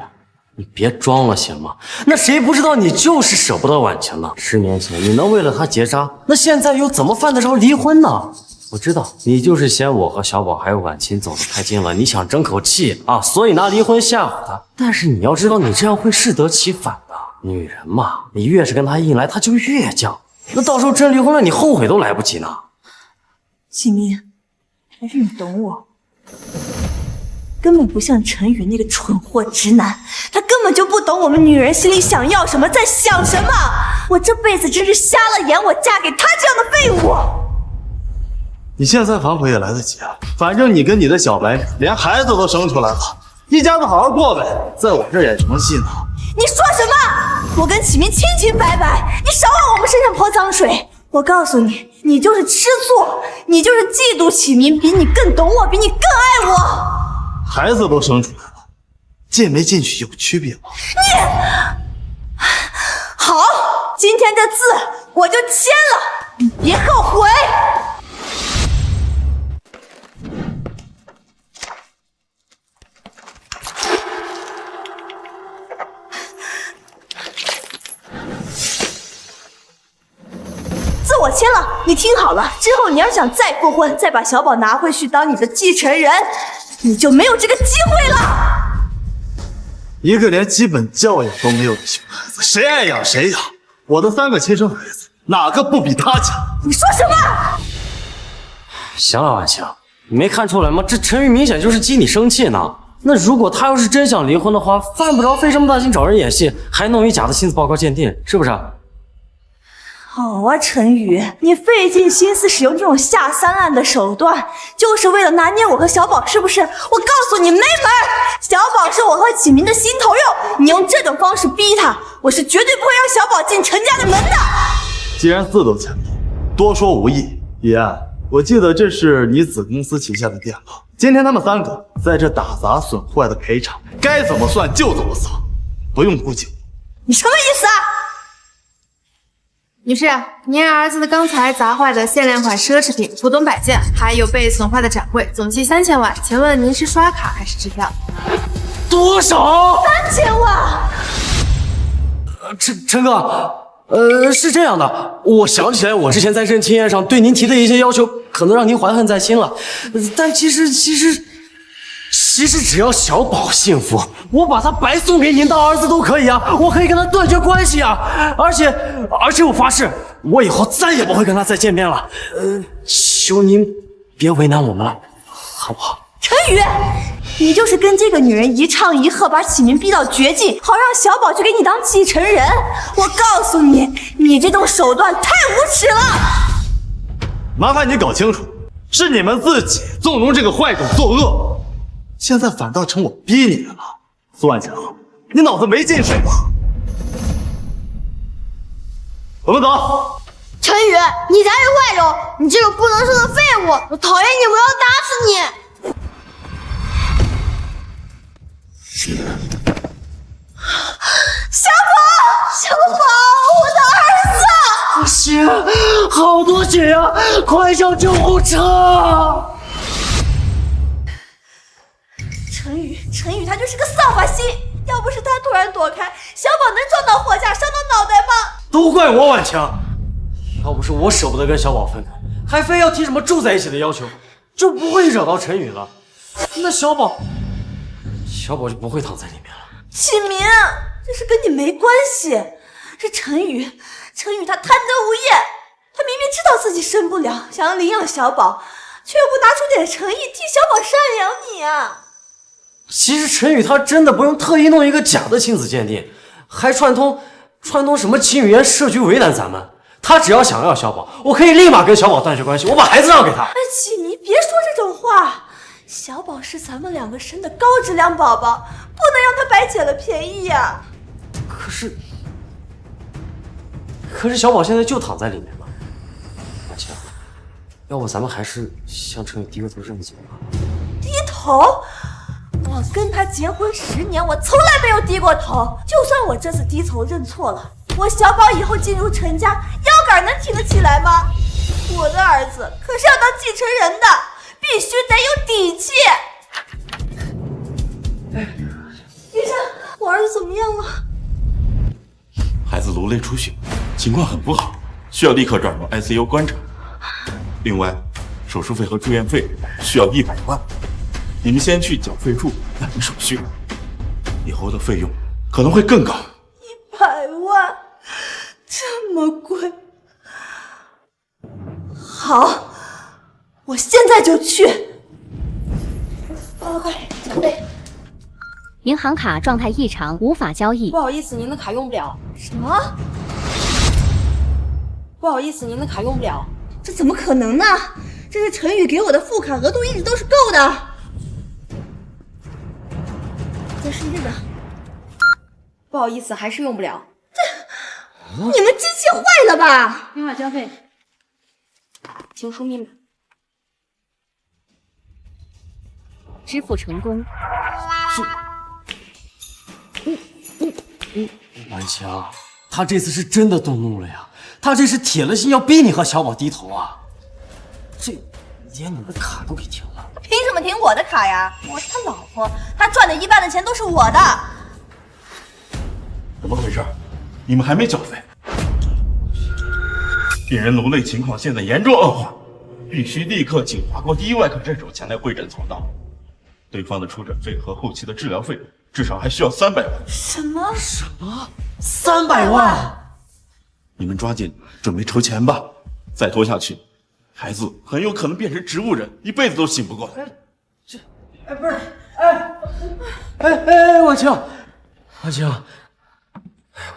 你别装了行吗？那谁不知道你就是舍不得婉晴呢？10年前你能为了她结扎，那现在又怎么犯得着离婚呢？我知道你就是嫌我和小宝还有婉晴走得太近了，你想争口气啊，所以拿离婚吓唬她。但是你要知道，你这样会适得其反的。女人嘛，你越是跟她硬来，她就越犟。那到时候真离婚了，你后悔都来不及呢。启明，还是你懂我，根本不像陈宇那个蠢货直男，他根本就不懂我们女人心里想要什么，在想什么。我这辈子真是瞎了眼，我嫁给他这样的废物。你现在反悔也来得及啊，反正你跟你的小白连孩子都生出来了，一家子好好过呗，在我这演什么戏呢？你说什么？我跟启明清清白白，你少往我们身上泼脏水。我告诉你，你就是吃醋，你就是嫉妒启明比你更懂我，比你更爱我。孩子都生出来了，进没进去有区别吗？你好，今天这字我就签了，你别后悔。字我签了，你听好了，之后你要想再复婚，再把小宝拿回去当你的继承人，你就没有这个机会了。一个连基本教养都没有的熊孩子，谁爱养谁养。我的3个亲生孩子，哪个不比他强？你说什么？行了，婉晴，你没看出来吗？这陈宇明显就是激你生气呢。那如果他要是真想离婚的话，犯不着费这么大劲找人演戏，还弄一假的亲子报告鉴定，是不是？好啊，陈宇，你费尽心思使用这种下三滥的手段，就是为了拿捏我和小宝，是不是？我告诉你，没门！小宝是我和启明的心头肉，你用这种方式逼他，我是绝对不会让小宝进陈家的门的。既然字都签了，多说无益。怡安，我记得这是你子公司旗下的电脑，今天他们3个在这打砸损坏的赔偿，该怎么算就怎么算，不用顾忌我。你什么意思啊？女士，您儿子的钢材砸坏的限量款奢侈品古董摆件，还有被损坏的展柜，总计3000万。请问您是刷卡还是支票？多少？3000万。陈哥，是这样的，我想起来我之前在认亲宴上对您提的一些要求，可能让您怀恨在心了。但其实只要小宝幸福，我把他白送给您当儿子都可以啊，我可以跟他断绝关系啊，而且我发誓，我以后再也不会跟他再见面了。求您别为难我们了，好不好？陈宇，你就是跟这个女人一唱一和，把启明逼到绝境，好让小宝去给你当继承人。我告诉你，你这种手段太无耻了。麻烦你搞清楚，是你们自己纵容这个坏种作恶，现在反倒成我逼你了。苏万强，你脑子没进水吧？我们走。陈宇，你才是坏种，你这个不能说的废物，我讨厌你，我要打死你！小宝，我的儿子！不行，好多血呀！快叫救护车！陈宇他就是个扫把星，要不是他突然躲开，小宝能撞到货架伤到脑袋吗？都怪我婉晴，要不是我舍不得跟小宝分开，还非要提什么住在一起的要求，就不会惹到陈宇了。那小宝就不会躺在里面了。启明，这事跟你没关系，是陈宇他贪得无厌，他明明知道自己生不了，想要领养小宝，却又不拿出点诚意替小宝赡养你啊！其实陈宇他真的不用特意弄一个假的亲子鉴定，还串通什么秦语言设局为难咱们。他只要想要小宝，我可以立马跟小宝断绝关系，我把孩子让给他。安琪，你别说这种话，小宝是咱们2个生的高质量宝宝，不能让他白捡了便宜呀。可是小宝现在就躺在里面嘛。婉晴，要不咱们还是向陈宇低个头认罪吧？低头？我跟他结婚10年，我从来没有低过头。就算我这次低头认错了，我小宝以后进入陈家，腰杆能挺得起来吗？我的儿子可是要当继承人的，必须得有底气。医生，我儿子怎么样了？孩子颅内出血，情况很不好，需要立刻转入 ICU 观察。另外，手术费和住院费需要100万，你们先去缴费处办理手续，以后的费用可能会更高。100万，这么贵？好，我现在就去。快，准备。银行卡状态异常，无法交易。不好意思，您的卡用不了。什么？不好意思，您的卡用不了。这怎么可能呢？这是陈宇给我的副卡，额度一直都是够的。这是日的。不好意思，还是用不了。你们机器坏了吧？电话交费，请输密码。支付成功。婉晴，他这次是真的动怒了呀！他这是铁了心要逼你和小宝低头啊！这连你的卡都给停了，凭什么停我的卡呀？我是他老婆，他赚的1半的钱都是我的。怎么回事？你们还没缴费？病人颅内情况现在严重恶化，必须立刻请华国第一外科诊所前来会诊操刀。对方的出诊费和后期的治疗费至少还需要300万。什么？300万？你们抓紧准备筹钱吧，再拖下去，孩子很有可能变成植物人，一辈子都醒不过来。不是，婉晴，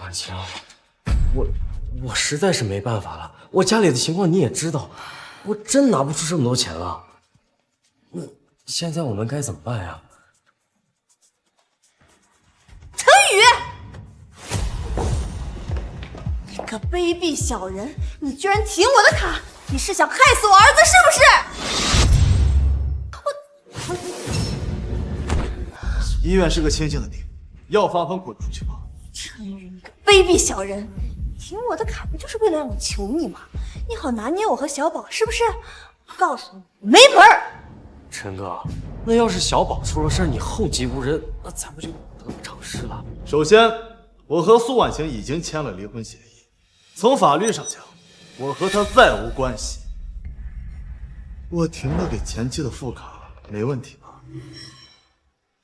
婉晴，我实在是没办法了，我家里的情况你也知道，我真拿不出这么多钱了。现在我们该怎么办呀？陈宇，你个卑鄙小人，你居然停我的卡，你是想害死我儿子是不是？医院是个清静的地方，要发疯滚出去吧！陈宇，你个卑鄙小人，停我的卡不就是为了让我求你吗？你好拿捏我和小宝是不是？我告诉你，没门儿！陈哥，那要是小宝出了事，你后继无人，那咱们就得不偿失了。首先，我和苏婉晴已经签了离婚协议，从法律上讲，我和她再无关系。我停了给前妻的副卡，没问题吧？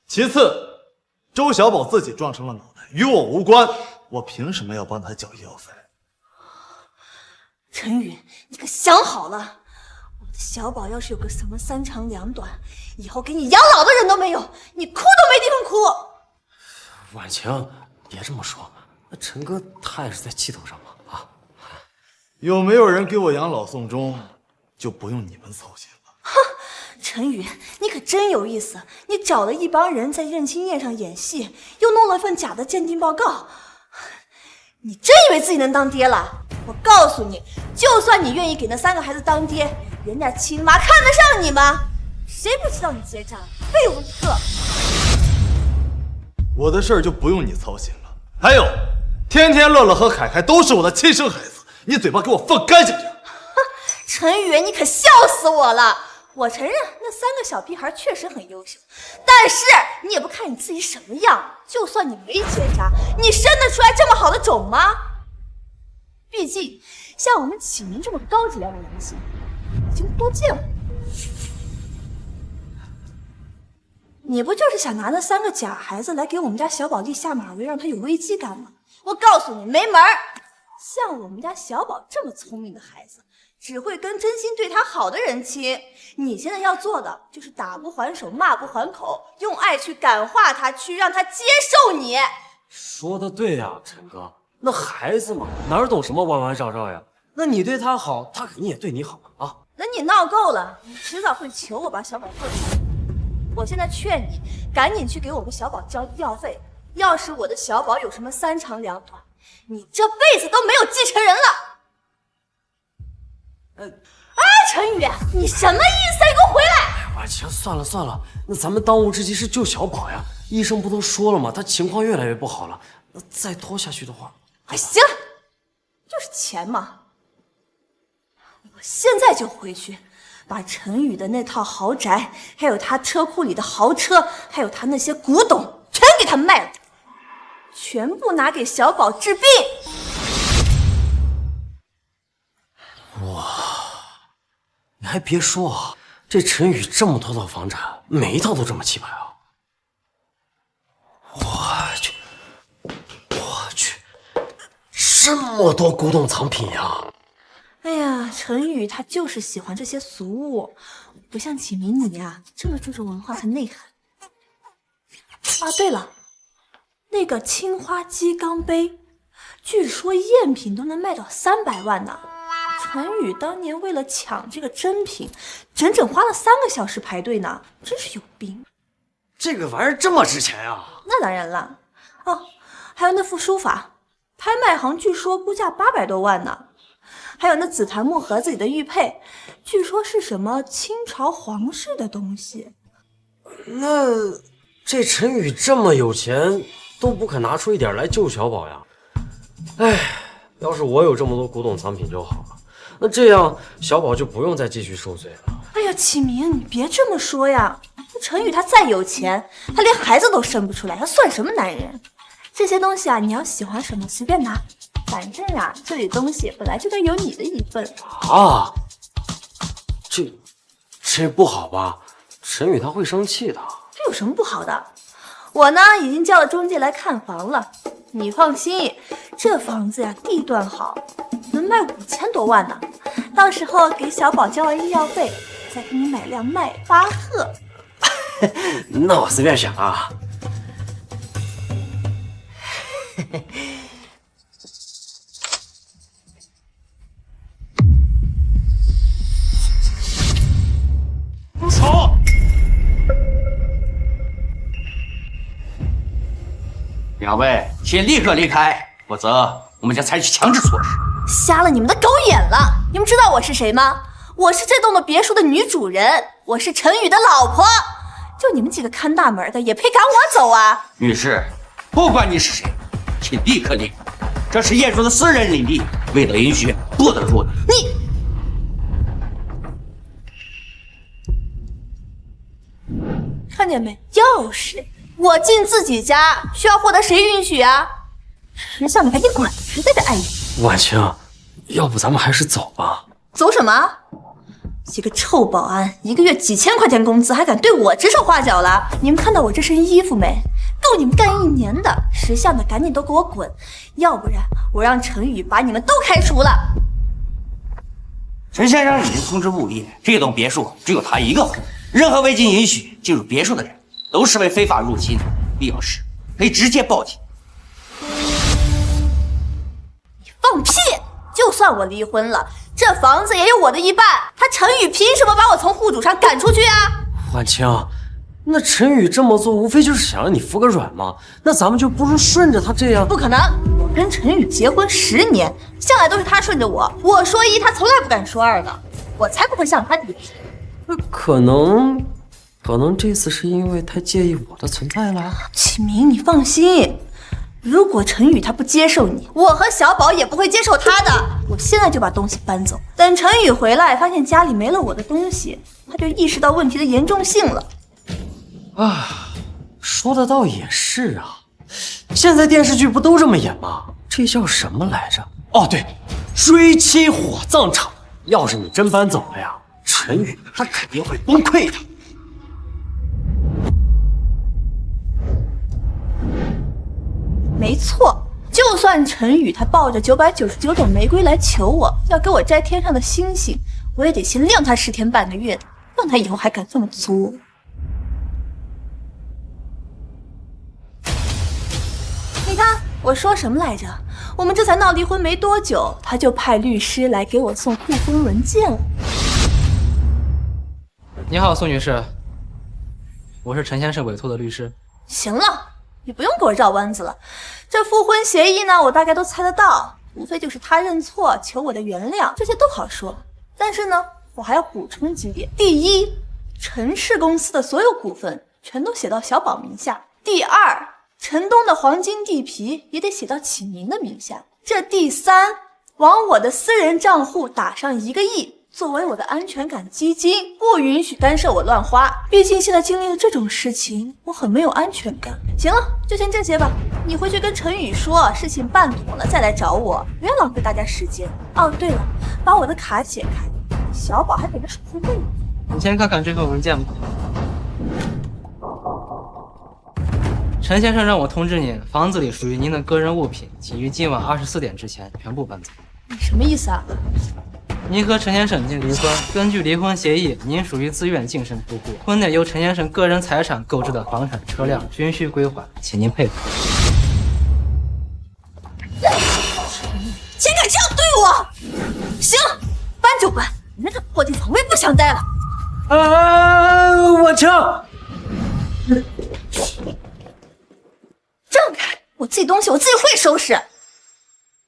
其次，周小宝自己撞成了脑袋，与我无关，我凭什么要帮他缴医药费？陈宇，你可想好了？小宝要是有个什么3长2短，以后给你养老的人都没有，你哭都没地方哭。婉晴，别这么说，那陈哥他也是在气头上嘛啊！有没有人给我养老送终，就不用你们操心了。哼，陈宇，你可真有意思，你找了一帮人在认亲宴上演戏，又弄了份假的鉴定报告，你真以为自己能当爹了？我告诉你，就算你愿意给那3个孩子当爹，人家亲妈看得上你吗？谁不知道你结账，废物一个！我的事儿就不用你操心了。还有，天天乐乐和凯凯都是我的亲生孩子，你嘴巴给我放干净点。陈宇，你可笑死我了！我承认那3个小屁孩确实很优秀，但是你也不看你自己什么样，就算你没结扎，你生得出来这么好的种吗？毕竟像我们启明这么高质量的男性已经多见了。你不就是想拿那3个假孩子来给我们家小宝立下马威，让他有危机感吗？我告诉你，没门儿！像我们家小宝这么聪明的孩子，只会跟真心对他好的人亲。你现在要做的就是打不还手，骂不还口，用爱去感化他，去让他接受你。说的对呀，陈哥，那孩子嘛，哪懂什么弯弯绕绕呀？那你对他好，他肯定也对你好啊。那你闹够了，你迟早会求我把小宝做出来。我现在劝你，赶紧去给我们小宝交医药费。要是我的小宝有什么三长两短，你这辈子都没有继承人了。陈宇，你什么意思？你给我回来！婉晴，算了，那咱们当务之急是救小宝呀。医生不都说了吗？他情况越来越不好了，那再拖下去的话，哎，行了，就是钱嘛。我现在就回去，把陈宇的那套豪宅，还有他车库里的豪车，还有他那些古董，全给他卖了，全部拿给小宝治病。哇，你还别说啊，这陈宇这么多套房产，每一套都这么气派啊！我去，这么多古董藏品呀！哎呀，陈宇他就是喜欢这些俗物，不像启明你呀，这么注重文化和内涵。啊，对了，那个青花鸡缸杯，据说赝品都能卖到300万呢。陈宇当年为了抢这个真品，整整花了3个小时排队呢，真是有病。这个玩意儿这么值钱呀？那当然了。哦，还有那副书法，拍卖行据说估价800多万呢。还有那紫檀木盒子里的玉佩，据说是什么清朝皇室的东西。那这陈宇这么有钱，都不肯拿出一点来救小宝呀？哎，要是我有这么多古董藏品就好了。那这样小宝就不用再继续受罪了。哎呀，启明，你别这么说呀！陈宇他再有钱，他连孩子都生不出来，他算什么男人？这些东西啊，你要喜欢什么随便拿，反正啊，这里东西本来就该有你的一份啊。这不好吧？陈宇他会生气的。这有什么不好的？我呢已经叫了中介来看房了，你放心，这房子呀地段好，能卖5000多万呢。到时候给小宝交完医药费，再给你买辆迈巴赫。那我随便选啊。走！两位，请立刻离开，否则我们将采取强制措施。瞎了你们的狗眼了！你们知道我是谁吗？我是这栋的别墅的女主人，我是陈宇的老婆。就你们几个看大门的，也配赶我走啊？女士，不管你是谁，请立刻离开，这是业主的私人领地，未得允许，不得入的。你看见没？钥匙，我进自己家需要获得谁允许啊？识相你赶紧滚，实在是碍眼。婉晴，要不咱们还是走吧。走什么？几个臭保安，一个月几千块钱工资，还敢对我指手画脚了？你们看到我这身衣服没？够你们干1年的！识相的赶紧都给我滚，要不然我让陈宇把你们都开除了。陈先生已经通知物业，这栋别墅只有他一个户，任何未经允许进入别墅的人都视为非法入侵，必要时可以直接报警。你放屁！就算我离婚了，这房子也有我的一半，他陈宇凭什么把我从户主上赶出去啊？婉晴，那陈宇这么做无非就是想让你服个软嘛，那咱们就不如顺着他这样。不可能，我跟陈宇结婚10年，向来都是他顺着我，我说1，他从来不敢说2的，我才不会向他低。可能这次是因为太介意我的存在了。启明，你放心，如果陈宇他不接受你，我和小宝也不会接受他的。我现在就把东西搬走，等陈宇回来发现家里没了我的东西，他就意识到问题的严重性了。啊，说的倒也是啊，现在电视剧不都这么演吗？这叫什么来着？哦对，追妻火葬场。要是你真搬走了呀，陈宇他肯定会崩溃的。没错，就算陈宇他抱着999种玫瑰来求我，要给我摘天上的星星，我也得先晾他10天半个月的，让他以后还敢这么作。你看我说什么来着？我们这才闹离婚没多久，他就派律师来给我送互婚文件了。你好，苏女士，我是陈先生委托的律师。行了，你不用给我绕弯子了。这复婚协议呢，我大概都猜得到，无非就是他认错，求我的原谅，这些都好说。但是呢，我还要补充几点：第一，陈氏公司的所有股份全都写到小宝名下；第二，陈东的黄金地皮也得写到启明的名下；这第三，往我的私人账户打上1个亿。作为我的安全感基金，不允许干涉我乱花。毕竟现在经历了这种事情，我很没有安全感。行了，就先这些吧。你回去跟陈宇说，事情办妥了再来找我，别浪费大家时间。哦，对了，把我的卡解开，小宝还给他手续费。你先看看这份文件吧。陈先生让我通知您，房子里属于您的个人物品，请于今晚24点之前全部搬走。你什么意思啊？您和陈先生已经离婚，根据离婚协议，您属于自愿净身出户，婚内由陈先生个人财产购置的房产、车辆均需归还，请您配合。竟敢这样对我！行，搬就搬，你们这破地方我也不想待了。婉晴，让开！我自己东西我自己会收拾。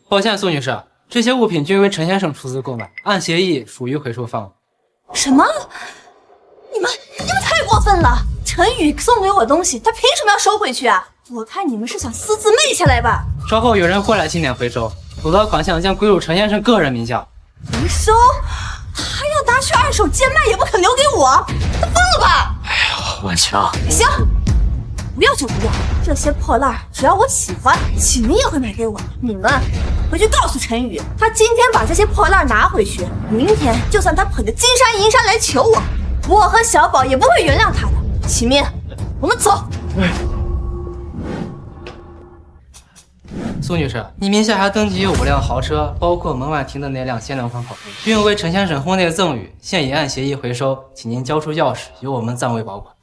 抱歉，苏女士，这些物品均为陈先生出资购买，按协议属于回收范围。什么？你们太过分了！陈宇送给我东西，他凭什么要收回去啊？我看你们是想私自昧下来吧？稍后有人会来清点回收，否则款项将归入陈先生个人名下。回收？他要拿去2手贱卖，也不肯留给我，他疯了吧？哎呀，婉晴，行，不要就不要，这些破烂只要我喜欢，启明也会买给我。你们回去告诉陈宇，他今天把这些破烂拿回去，明天就算他捧着金山银山来求我，我和小宝也不会原谅他的。启明，我们走。苏女士，你名下还登记有5辆豪车，包括门外停的那辆限量款跑车，并为陈先生婚内赠与，现已按协议回收，请您交出钥匙，由我们暂为保管。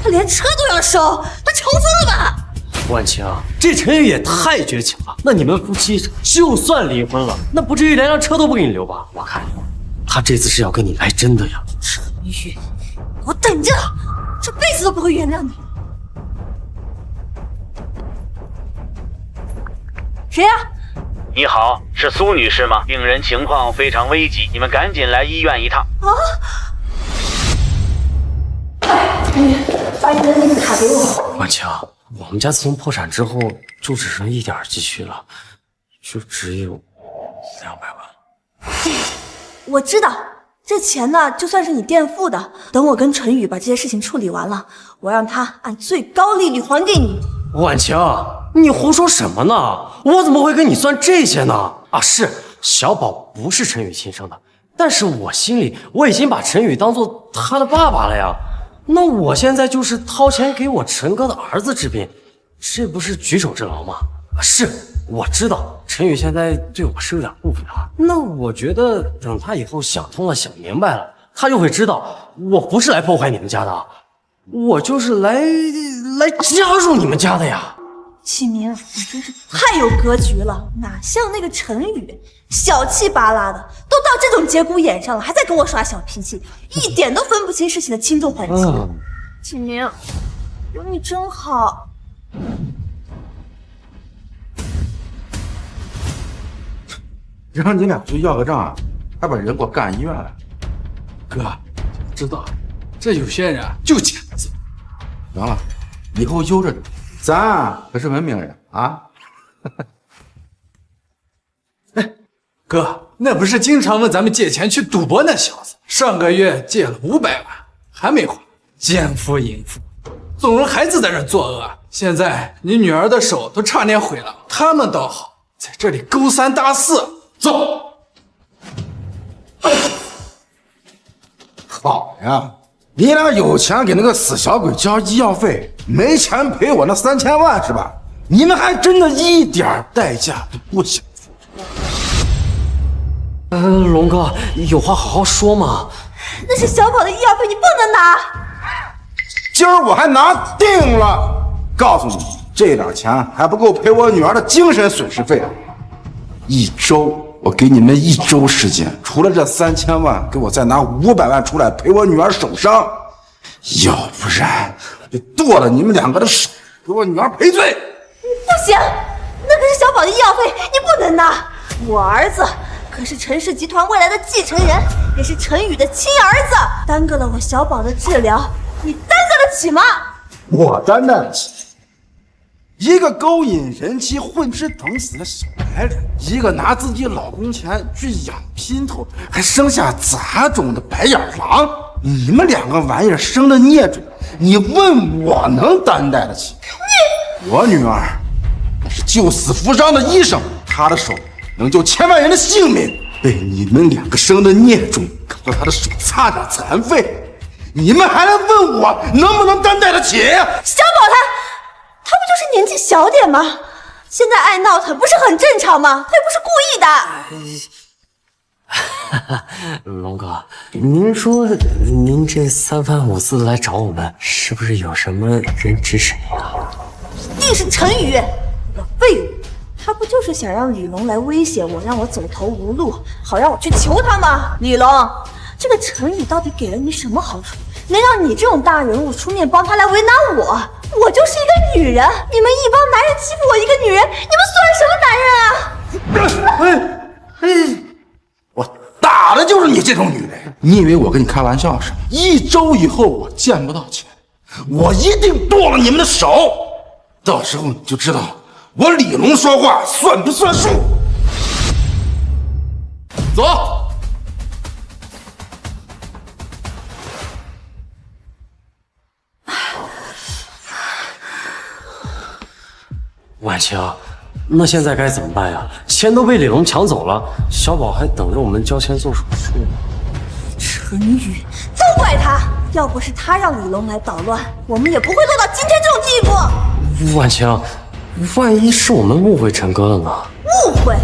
他连车都要收，他抽风了吧？婉晴，这陈宇也太绝情了。那你们夫妻就算离婚了，那不至于连辆车都不给你留吧？我看他这次是要跟你来真的呀。陈宇，给我等着，这辈子都不会原谅你。谁呀？你好，是苏女士吗？病人情况非常危急，你们赶紧来医院一趟。啊！陈宇，把你的那个卡给我。婉晴，我们家自从破产之后，就只剩1点积蓄了，就只有200万。我知道，这钱呢，就算是你垫付的。等我跟陈宇把这些事情处理完了，我让他按最高利率还给你。婉晴，你胡说什么呢？我怎么会跟你算这些呢？啊，是小宝不是陈宇亲生的，但是我心里我已经把陈宇当做他的爸爸了呀。那我现在就是掏钱给我陈哥的儿子治病，这不是举手之劳吗？是，我知道陈宇现在对我是有点误会啊。那我觉得等他以后想通了想明白了，他就会知道我不是来破坏你们家的，我就是来加入你们家的呀。启明，你真是太有格局了，哪像那个陈宇，小气巴拉的，都到这种节骨眼上了，还在跟我耍小脾气，一点都分不清事情的轻重缓急。启明，有你真好。让你俩去要个账，还把人给我干医院了。哥，知道，这有些人就钱字。行了，以后悠着点。咱可是文明人啊！哎，哥，那不是经常问咱们借钱去赌博那小子，上个月借了500万，还没还，奸夫淫妇，纵容孩子在这作恶。现在你女儿的手都差点毁了，他们倒好，在这里勾三搭四。走。好呀，你俩有钱给那个死小鬼交医药费，没钱赔我那3000万是吧？你们还真的一点代价都不想付出。龙哥，有话好好说嘛。那是小宝的医药费，你不能拿。今儿我还拿定了，告诉你，这点钱还不够赔我女儿的精神损失费。1周，我给你们1周时间，除了这3000万，给我再拿500万出来赔我女儿手伤，要不然我就剁了你们2个的手，给我女儿赔罪。不行，那可是小宝的医药费，你不能拿。我儿子可是陈氏集团未来的继承人，也是陈宇的亲儿子，耽搁了我小宝的治疗，你担得起吗？我担得起。一个勾引人妻、混吃等死的小白脸，一个拿自己老公钱去养姘头，还生下杂种的白眼狼。你们2个玩意儿生的孽种，你问我能担待得起？我女儿那是救死扶伤的医生，她的手能救千万人的性命，被你们2个生的孽种搞得她的手差点残废，你们还来问我能不能担待得起？小宝他不就是年纪小点吗？现在爱闹腾不是很正常吗？他又不是故意的。龙哥，您说您这3番5次来找我们，是不是有什么人指使您啊？一定是陈宇，个废物！他不就是想让李龙来威胁我，让我走投无路，好让我去求他吗？李龙，这个陈宇到底给了你什么好处，能让你这种大人物出面帮他来为难我？我就是一个女人，你们一帮男人欺负我一个女人，你们算什么男人啊？我打的就是你这种女人！你以为我跟你开玩笑是吗？1周以后我见不到钱，我一定剁了你们的手，到时候你就知道我李龙说话算不算数。走。婉晴，那现在该怎么办呀？钱都被李龙抢走了，小宝还等着我们交钱做手术呢。陈宇，都怪他！要不是他让李龙来捣乱，我们也不会落到今天这种地步。婉晴，万一是我们误会陈哥了呢？误会？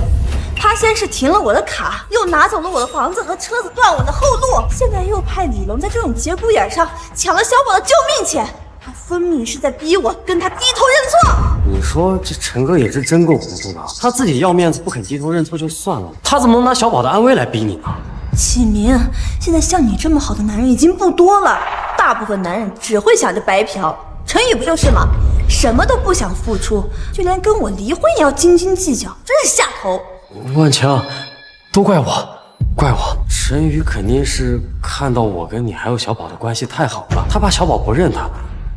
他先是停了我的卡，又拿走了我的房子和车子，断我的后路，现在又派李龙在这种节骨眼上抢了小宝的救命钱。他分明是在逼我跟他低头认错。你说这陈哥也是真够糊涂的，他自己要面子不肯低头认错就算了，他怎么能拿小宝的安危来逼你呢？启明，现在像你这么好的男人已经不多了，大部分男人只会想着白嫖。陈宇不就是吗？什么都不想付出，就连跟我离婚也要斤斤计较，真是下头。万强，都怪我，怪我。陈宇肯定是看到我跟你还有小宝的关系太好了，他怕小宝不认他。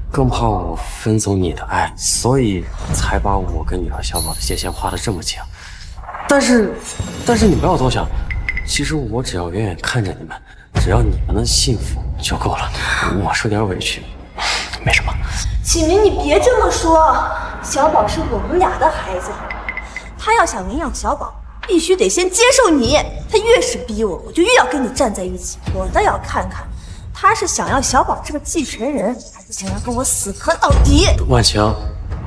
更怕我分走你的爱，所以才把我跟你和小宝的界限画得这么清。但是你不要多想，其实我只要远远看着你们，只要你们的幸福就够了。我受点委屈，没什么。启明，你别这么说，小宝是我们俩的孩子，他要想领养小宝，必须得先接受你。他越是逼我，我就越要跟你站在一起。我倒要看看。他是想要小宝这个继承人，还是想要跟我死磕到底？万强，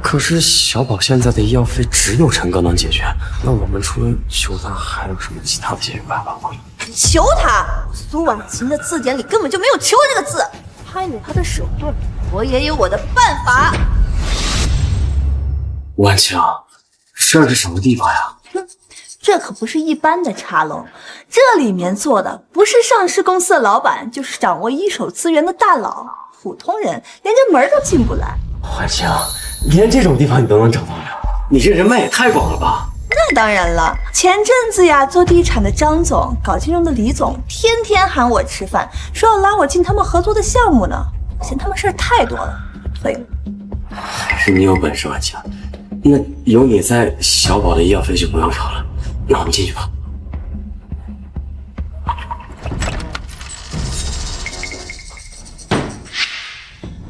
可是小宝现在的医药费只有陈哥能解决，那我们除了求他，还有什么其他的解决办法吗？求他？苏婉晴的字典里根本就没有求这个字，他有他的手段，我也有我的办法。万强，这是什么地方呀？这可不是一般的茶楼，这里面坐的不是上市公司的老板，就是掌握一手资源的大佬，普通人连这门都进不来。万强，连这种地方你都能找到了，你这人脉也太广了吧？那当然了，前阵子呀，做地产的张总，搞金融的李总，天天喊我吃饭，说要拉我进他们合作的项目呢。我嫌他们事儿太多了，退了。还是你有本事，万强。那有你在，小宝的医药费就不用找了。那我们进去吧。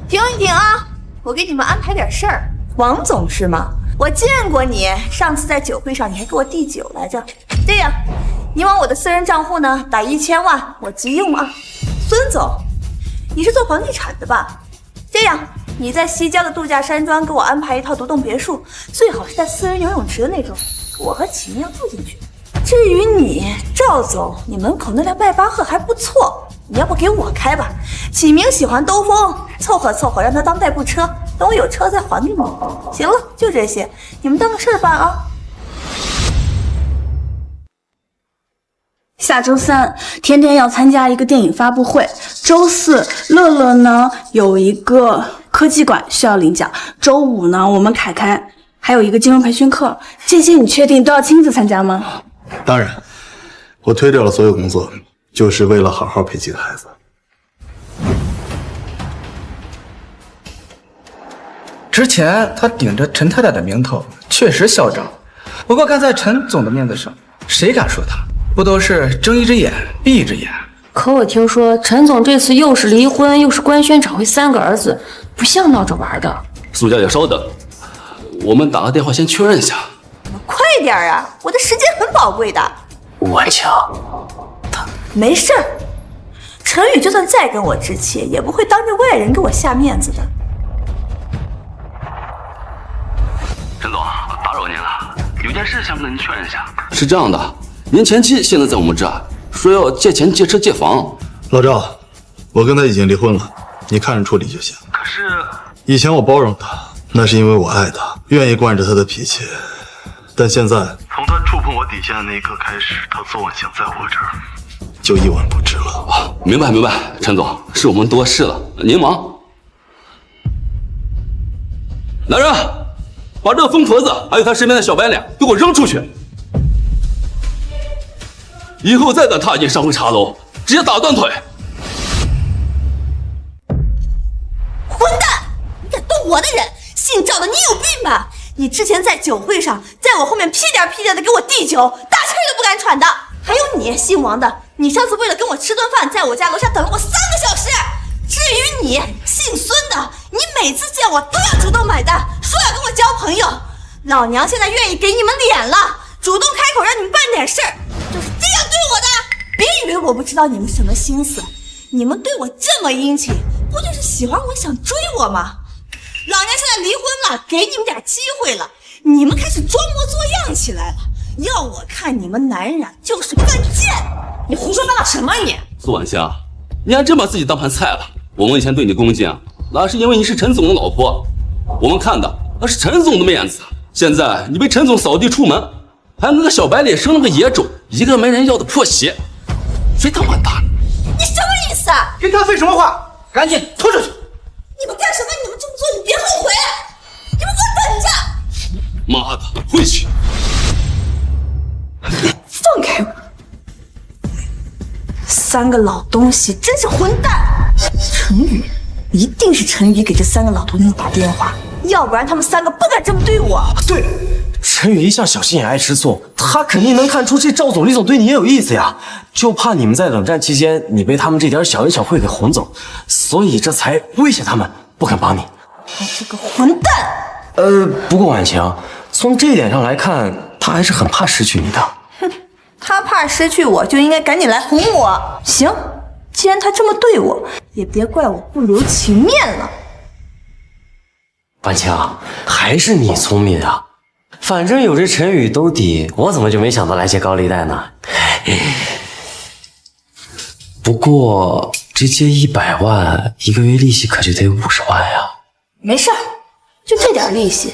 停一停啊！我给你们安排点事儿。王总是吗？我见过你，上次在酒会上你还给我递酒来着。这样，你往我的私人账户呢打1000万，我急用啊。孙总，你是做房地产的吧？这样，你在西郊的度假山庄给我安排一套独栋别墅，最好是带私人游泳池的那种，我和启明要住进去。至于你，赵总，你门口那辆迈巴赫还不错，你要不给我开吧？启明喜欢兜风，凑合凑合让他当代步车，等我有车再还给你。行了，就这些，你们当个事儿办啊。下周3，天天要参加一个电影发布会。周4，乐乐呢有一个科技馆需要领奖。周5呢，我们凯凯还有一个金融培训课。这些你确定都要亲自参加吗？当然，我推掉了所有工作，就是为了好好陪几个孩子。之前他顶着陈太太的名头，确实嚣张。不过看在陈总的面子上，谁敢说他？不都是睁一只眼闭一只眼？可我听说陈总这次又是离婚，又是官宣找回3个儿子，不像闹着玩的。苏小姐稍等，我们打个电话先确认一下。快点啊，我的时间很宝贵的。婉强，没事儿，陈宇就算再跟我置气，也不会当着外人给我下面子的。陈总，打扰您了，有件事想跟您确认一下。是这样的，您前妻现在在我们这儿，说要借钱借车借房。老赵，我跟他已经离婚了，你看着处理就行。可是以前我包容他，那是因为我爱他，愿意惯着他的脾气。但现在从他触碰我底线的那一刻开始，他昨晚想在我这儿就一文不值了。明白明白，陈总，是我们多事了，您忙。来人，把这个疯婆子还有他身边的小白脸给我扔出去！以后再敢踏进上回茶楼，直接打断腿！混蛋！你敢动我的人，姓赵的，你有病吧？你之前在酒会上，在我后面屁颠屁颠的给我递酒，大气都不敢喘的。还有你，姓王的，你上次为了跟我吃顿饭，在我家楼下等了我3个小时。至于你，姓孙的，你每次见我都要主动买单，说要跟我交朋友。老娘现在愿意给你们脸了，主动开口让你们办点事儿，就是这样对我的。别以为我不知道你们什么心思，你们对我这么殷勤，不就是喜欢我想追我吗？老娘现在离婚了，给你们点机会了，你们开始装模作样起来了。要我看，你们男人就是犯贱。你胡说八道什么你？苏婉香，你还真把自己当盘菜了。我们以前对你恭敬，那是因为你是陈总的老婆，我们看的那是陈总的面子。现在你被陈总扫地出门，还那个小白脸生了个野种，一个没人要的破鞋，谁他妈打你？你什么意思啊？跟他废什么话？赶紧拖出去！你们干什么？你们这么做，你别后悔！你们给我等着！妈的，回去！放开我！3个老东西真是混蛋！陈宇，一定是陈宇给这3个老东西打电话，要不然他们3个不敢这么对我。对，陈宇一向小心眼爱吃醋，他肯定能看出这赵总、李总对你也有意思呀，就怕你们在冷战期间你被他们这点小恩小惠给哄走，所以这才威胁他们不肯帮你。他这个混蛋！不过婉晴，从这一点上来看，他还是很怕失去你的。哼，他怕失去我，就应该赶紧来哄我。行，既然他这么对我，也别怪我不留情面了。婉晴，还是你聪明啊！反正有这陈宇兜底，我怎么就没想到来借高利贷呢？不过这借100万，一个月利息可就得50万呀。没事儿，就这点利息，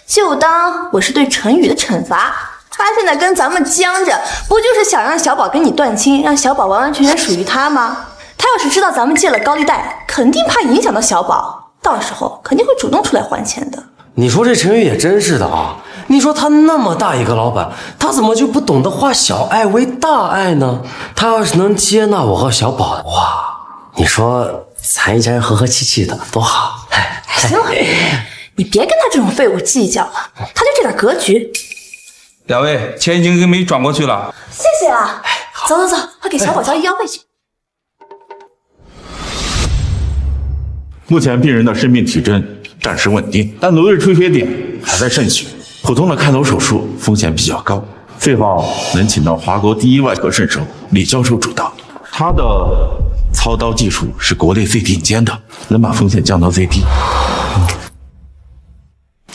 就当我是对陈宇的惩罚。他现在跟咱们僵着，不就是想让小宝跟你断亲，让小宝完完全全属于他吗？他要是知道咱们借了高利贷，肯定怕影响到小宝，到时候肯定会主动出来还钱的。你说这陈宇也真是的啊！你说他那么大一个老板，他怎么就不懂得化小爱为大爱呢？他要是能接纳我和小宝的话，你说咱一家人和和气气的多好。行了，你别跟他这种废物计较了，他就这点格局。两位，钱已经给你转过去了。谢谢啊！走走走，快给小宝交医药费去。目前病人的生命体征暂时稳定，但颅内出血点还在渗血，普通的开颅手术风险比较高，最好能请到华国第一外科圣手李教授主刀，他的操刀技术是国内最顶尖的，能把风险降到最低。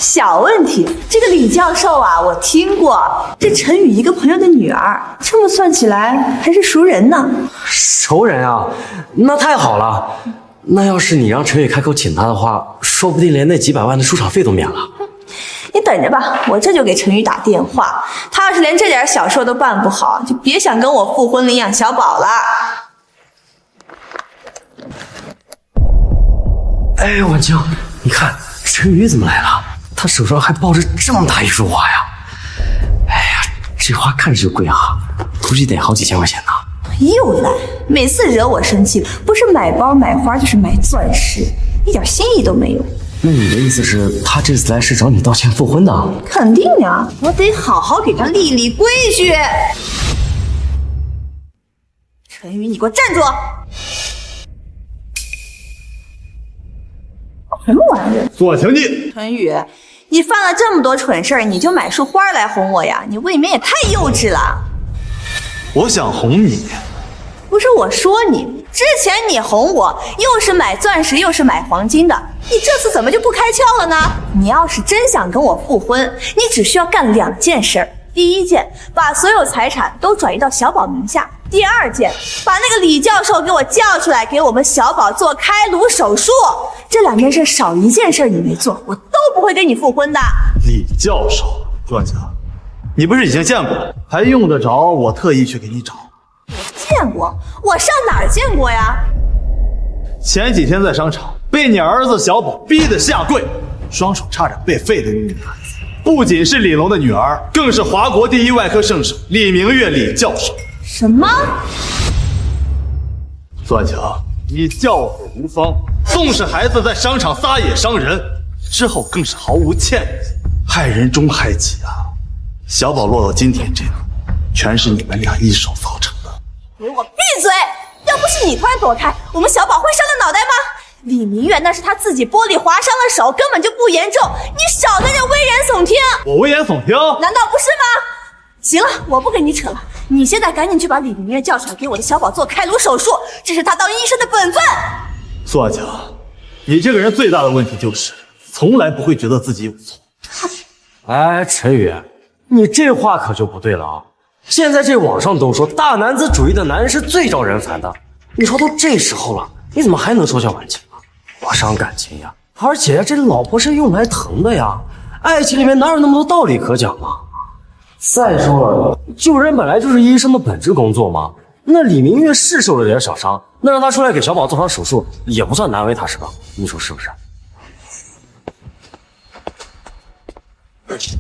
小问题。这个李教授啊，我听过，这陈宇一个朋友的女儿，这么算起来还是熟人呢。熟人啊，那太好了。那要是你让陈宇开口请他的话，说不定连那几百万的出场费都免了。你等着吧，我这就给陈宇打电话。他要是连这点小事都办不好，就别想跟我复婚领养小宝了。哎，婉清，你看陈宇怎么来了？他手上还抱着这么大一束花呀！哎呀，这花看着就贵啊，估计得好几千块钱呢。又来，每次惹我生气，不是买包买花就是买钻石，一点心意都没有。那你的意思是，他这次来是找你道歉复婚的？肯定呀，我得好好给他立立规矩。陈宇，你给我站住！什么玩意儿？左请你。陈宇，你犯了这么多蠢事儿，你就买束花来哄我呀？你未免也太幼稚了。我想哄你。不是我说你，之前你哄我，又是买钻石又是买黄金的，你这次怎么就不开窍了呢？你要是真想跟我复婚，你只需要干2件事。第一件，把所有财产都转移到小宝名下；第二件，把那个李教授给我叫出来，给我们小宝做开颅手术。这2件事少一件事你没做，我都不会跟你复婚的。李教授，段家，你不是已经见过了，还用得着我特意去给你找？见过？我上哪儿见过呀？前几天在商场被你儿子小宝逼得下跪，双手差点被废的那个女孩子，不仅是李龙的女儿，更是华国第1外科圣手李明月李教授。什么？段强，你教子无方，纵使孩子在商场撒野伤人，之后更是毫无歉意，害人终害己啊！小宝落到今天这步，全是你们俩一手造成的。给我闭嘴！要不是你突然躲开，我们小宝会伤了脑袋吗？李明月那是他自己玻璃划伤了手，根本就不严重，你少在这危言耸听。我危言耸听？难道不是吗？行了，我不跟你扯了，你现在赶紧去把李明月叫出来，给我的小宝做开颅手术，这是他当医生的本分。苏婉强，你这个人最大的问题就是从来不会觉得自己有错。哎，陈宇，你这话可就不对了啊！现在这网上都说大男子主义的男人是最招人烦的，你说都这时候了，你怎么还能说笑婉清啊？多伤感情呀！而且呀，这老婆是用来疼的呀，爱情里面哪有那么多道理可讲啊？再说了，救人本来就是医生的本职工作嘛。那李明月是受了点小伤，那让他出来给小宝做场手术，也不算难为他是吧？你说是不是？干什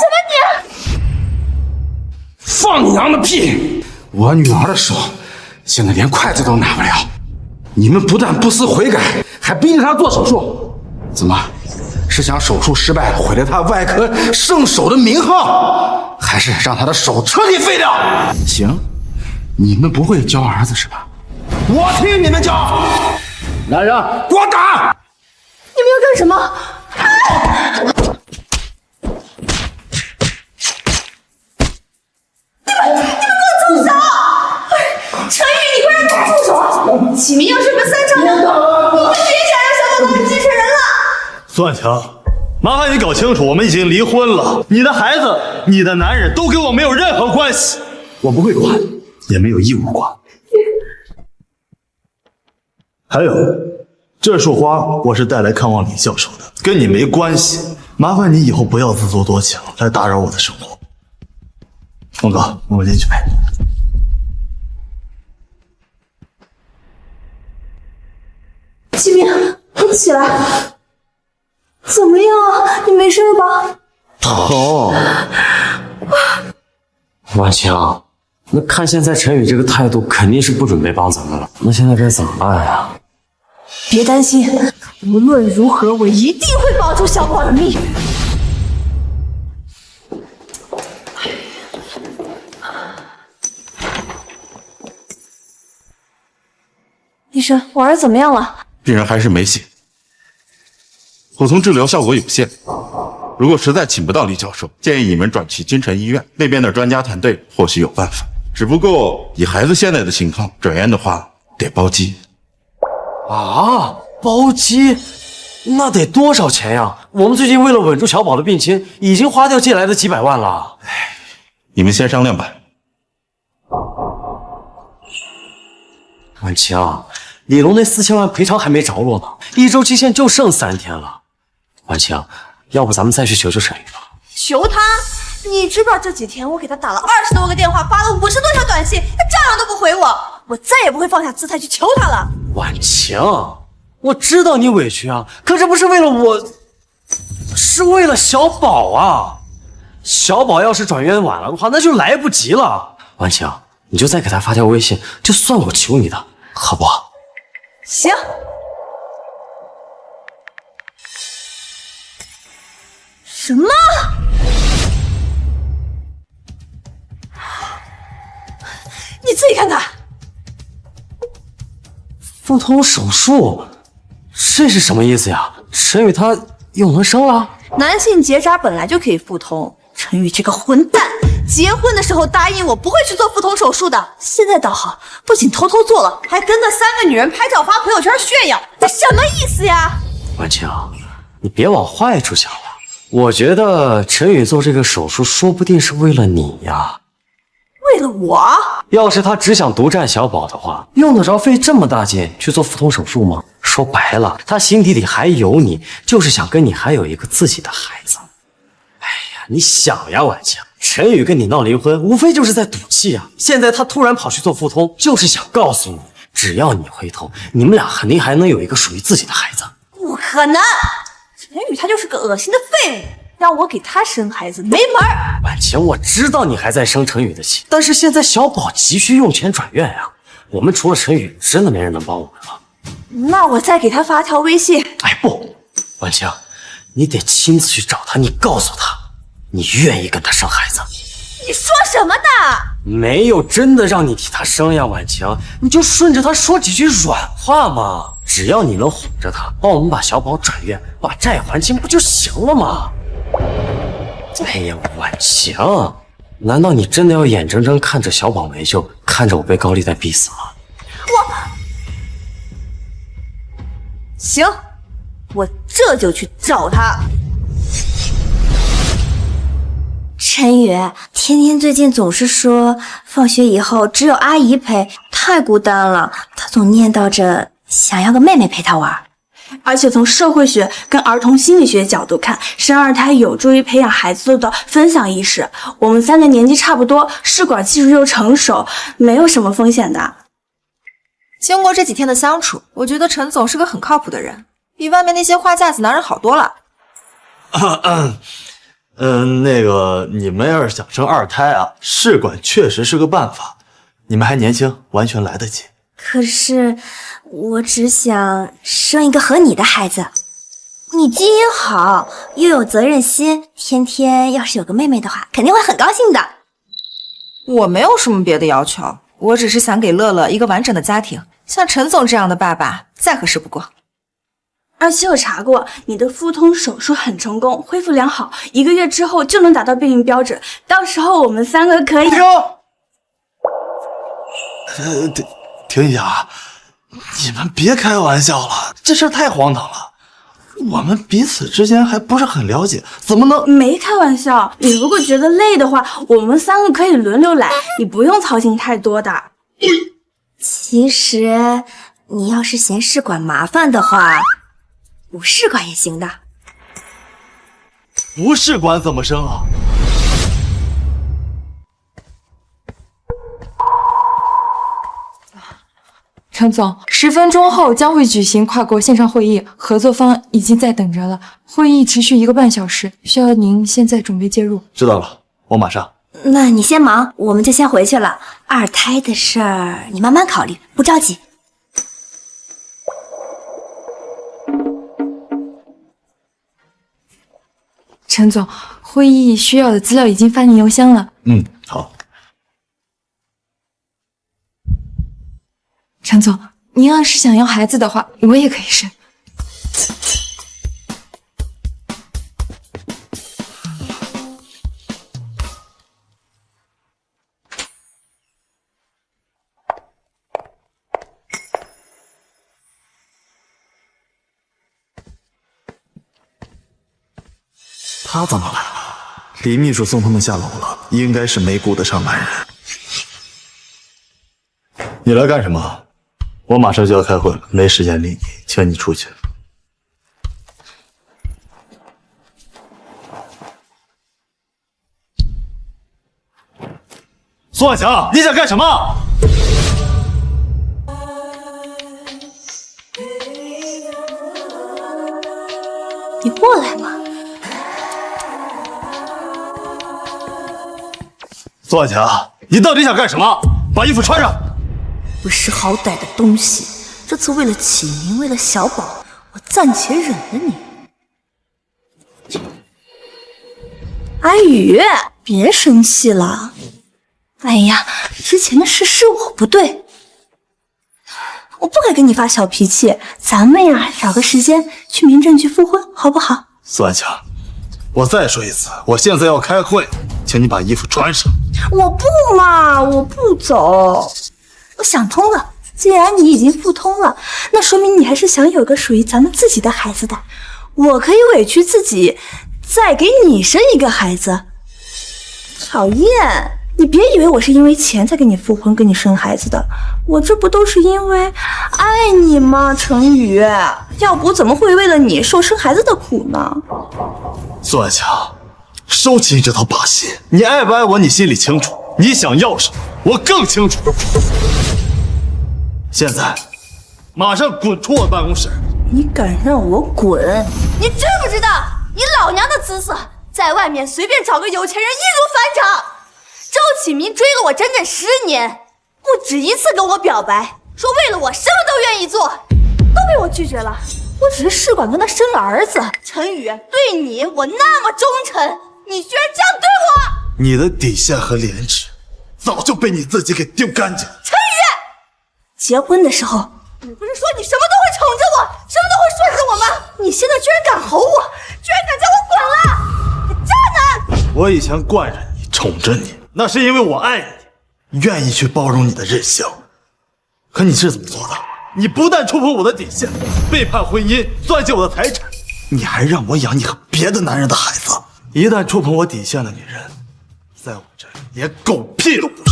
么你？放你娘的屁！我女儿的手现在连筷子都拿不了，你们不但不思悔改，还逼着她做手术，怎么是想手术失败了毁了她外科圣手的名号，还是让她的手彻底废掉？行，你们不会教儿子是吧？我替你们教！来人，给我打！你们要干什么？你们给我住手！陈宇，你快让他住手！启明要是个3长两短，你就别想让小宝当继承人了。苏婉强，麻烦你搞清楚，我们已经离婚了，你的孩子、你的男人都跟我没有任何关系，我不会管，也没有义务管。还有，这束花我是带来看望李教授的，跟你没关系。麻烦你以后不要自作多情，来打扰我的生活。孟哥，我们进去陪。启明，你起来，怎么样啊？你没事吧？疼。婉清，那看现在陈宇这个态度，肯定是不准备帮咱们了。那现在该怎么办呀？别担心，无论如何，我一定会保住小宝的命。医生，我儿子怎么样了？病人还是没醒，普通治疗效果有限。如果实在请不到李教授，建议你们转去京城医院，那边的专家团队或许有办法。只不过以孩子现在的情况，转院的话得包机。啊，包机？那得多少钱呀？我们最近为了稳住小宝的病情，已经花掉借来的几百万了。你们先商量吧。婉晴，李龙那4000万赔偿还没着落呢，一周期限就剩3天了。婉晴，要不咱们再去求求陈宇吧？求他？你知不知道这几天我给他打了20多个电话，发了50多条短信，他照样都不回我。我再也不会放下姿态去求他了。婉晴，我知道你委屈啊，可这不是为了我，是为了小宝啊！小宝要是转院晚了的话，那就来不及了。婉晴，你就再给他发条微信，就算我求你的，好不好？行。什么？你自己看看。腹通手术，这是什么意思呀？陈宇他又能生了？男性结扎本来就可以腹通，陈宇这个混蛋，结婚的时候答应我不会去做腹通手术的，现在倒好，不仅偷偷做了，还跟那3个女人拍照发朋友圈炫耀，这什么意思呀？婉晴，你别往坏处想了。我觉得陈宇做这个手术，说不定是为了你呀。为了我？要是他只想独占小宝的话，用得着费这么大劲去做腹通手术吗？说白了，他心底里还有你，就是想跟你还有一个自己的孩子。哎呀，你想呀，婉晴，陈宇跟你闹离婚，无非就是在赌气啊。现在他突然跑去做腹通，就是想告诉你，只要你回头，你们俩肯定还能有一个属于自己的孩子。不可能，陈宇他就是个恶心的废物，让我给他生孩子没门儿。婉晴，我知道你还在生陈宇的气，但是现在小宝急需用钱转院呀，我们除了陈宇，真的没人能帮我们了。那我再给他发条微信。哎不，婉晴，你得亲自去找他，你告诉他，你愿意跟他生孩子。你说什么呢？没有真的让你替他生呀，婉晴，你就顺着他说几句软话嘛。只要你能哄着他，帮我们把小宝转院，把债还清，不就行了吗？哎呀，婉晴，难道你真的要眼睁睁看着小宝没救，看着我被高利贷逼死吗？行，我这就去找他。陈宇，天天最近总是说放学以后只有阿姨陪，太孤单了。他总念叨着想要个妹妹陪他玩。而且从社会学跟儿童心理学角度看，生二胎有助于培养孩子的分享意识。我们3个年纪差不多，试管技术又成熟，没有什么风险的。经过这几天的相处，我觉得陈总是个很靠谱的人，比外面那些花架子男人好多了。那个你们要是想生2胎啊，试管确实是个办法，你们还年轻，完全来得及。可是我只想生一个和你的孩子。你基因好，又有责任心，天天要是有个妹妹的话，肯定会很高兴的。我没有什么别的要求，我只是想给乐乐一个完整的家庭，像陈总这样的爸爸再合适不过。而且我查过，你的腹通手术很成功，恢复良好，1个月之后就能达到避孕标准，到时候我们3个可以。停一下啊！你们别开玩笑了，这事儿太荒唐了。我们彼此之间还不是很了解，怎么能……没开玩笑，你如果觉得累的话，我们3个可以轮流来，你不用操心太多的。其实你要是嫌试管麻烦的话，无试管也行的。无试管怎么生啊？陈总，10分钟后将会举行跨国线上会议，合作方已经在等着了。会议持续1个半小时，需要您现在准备介入。知道了，我马上。那你先忙，我们就先回去了。2胎的事儿你慢慢考虑，不着急。陈总，会议需要的资料已经发您邮箱了。好。陈总，您要是想要孩子的话，我也可以生。他怎么来了？李秘书送他们下楼了，应该是没顾得上男人。你来干什么？我马上就要开会了，没时间理你，请你出去。苏万强，你想干什么？你过来嘛。苏万强，你到底想干什么？把衣服穿上。不识好歹的东西！这次为了启明，为了小宝，我暂且忍了你。阿宇，别生气了。哎呀，之前的事是我不对，我不该跟你发小脾气。咱们呀，找个时间去民政局复婚，好不好？苏万强，我再说一次，我现在要开会，请你把衣服穿上。我不嘛，我不走。我想通了，既然你已经复通了，那说明你还是想有个属于咱们自己的孩子的。我可以委屈自己，再给你生一个孩子。讨厌！你别以为我是因为钱才给你复婚、给你生孩子的，我这不都是因为爱你吗？程宇，要不怎么会为了你受生孩子的苦呢？苏万强，收起你这套把戏。你爱不爱我，你心里清楚。你想要什么，我更清楚。现在，马上滚出我办公室！你敢让我滚？你知不知道你老娘的姿色，在外面随便找个有钱人易如反掌。周启明追了我整整10年，不止一次跟我表白，说为了我什么都愿意做，都被我拒绝了。我只是试管跟他生了儿子。陈宇，对你我那么忠诚，你居然这样对我！你的底线和廉耻，早就被你自己给丢干净了。陈宇，结婚的时候，你不是说你什么都会宠着我，什么都会顺着我吗？你现在居然敢吼我，居然敢叫我滚了！你渣男！我以前惯着你，宠着你，那是因为我爱你，愿意去包容你的任性。可你是怎么做的？你不但触碰我的底线，背叛婚姻，算计我的财产，你还让我养你和别的男人的孩子。一旦触碰我底线的女人，在我这里连狗屁都不是。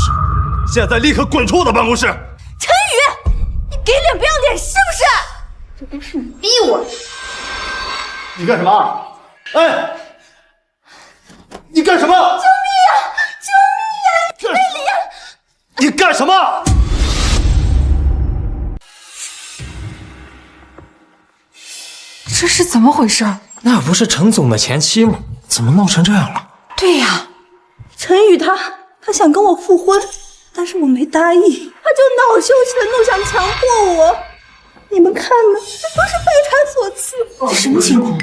现在立刻滚出我的办公室！陈宇，你给脸不要脸是不是？这都是你逼我的。你干什么？哎，你干什么？救命啊！救命啊！贝里啊！你干什么？这是怎么回事？那不是陈总的前妻吗？怎么闹成这样了？对呀，陈宇他想跟我复婚，但是我没答应，他就恼羞成怒，想强迫我。你们看呢？这都是被他所赐。这什么情况？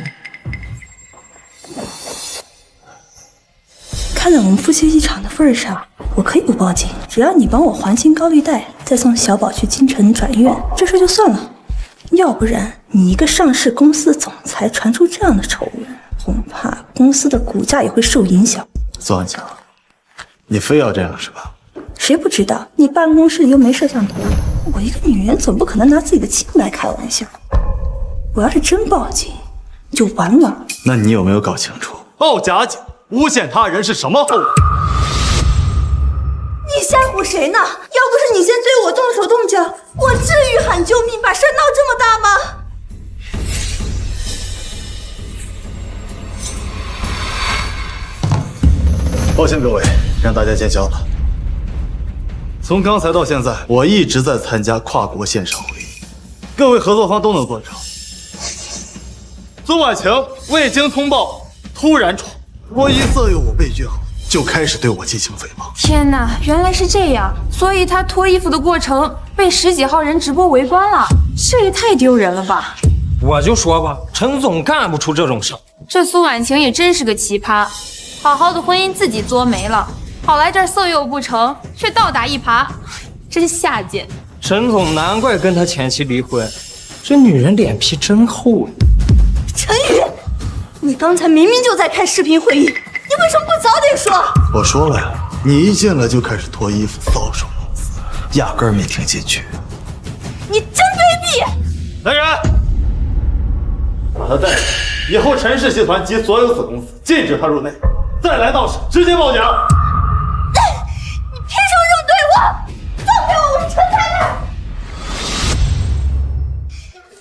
看在我们夫妻一场的份上，我可以不报警，只要你帮我还清高利贷，再送小宝去京城转院，这事就算了。要不然，你一个上市公司的总裁传出这样的丑闻，恐怕公司的股价也会受影响。苏万强，你非要这样是吧？谁不知道你办公室里又没摄像头？我一个女人总不可能拿自己的清白开玩笑。我要是真报警，就完了。那你有没有搞清楚，报假警、诬陷他人是什么后果？你吓唬谁呢？要不是你先对我动手动脚，我至于喊救命，把事闹这么大吗？抱歉各位，让大家见笑了。从刚才到现在，我一直在参加跨国线上会议，各位合作方都能做证。孙婉晴未经通报突然闯，脱衣色诱我被拒后，就开始对我进行诽谤。天哪，原来是这样，所以他脱衣服的过程被10几号人直播围观了，这也太丢人了吧！我就说吧，陈总干不出这种事。这苏婉晴也真是个奇葩，好好的婚姻自己作没了，跑来这儿色诱不成，却倒打一耙，真下贱。陈总难怪跟他前妻离婚，这女人脸皮真厚啊。陈宇，你刚才明明就在开视频会议，你为什么不早点说？我说了呀，你一进来就开始脱衣服搔首弄姿，压根儿没听进去。你真卑鄙！来人，把他带走。以后陈氏集团及所有子公司禁止他入内，再来闹事直接报警。你凭什么这么对我？放开我，我是陈太太！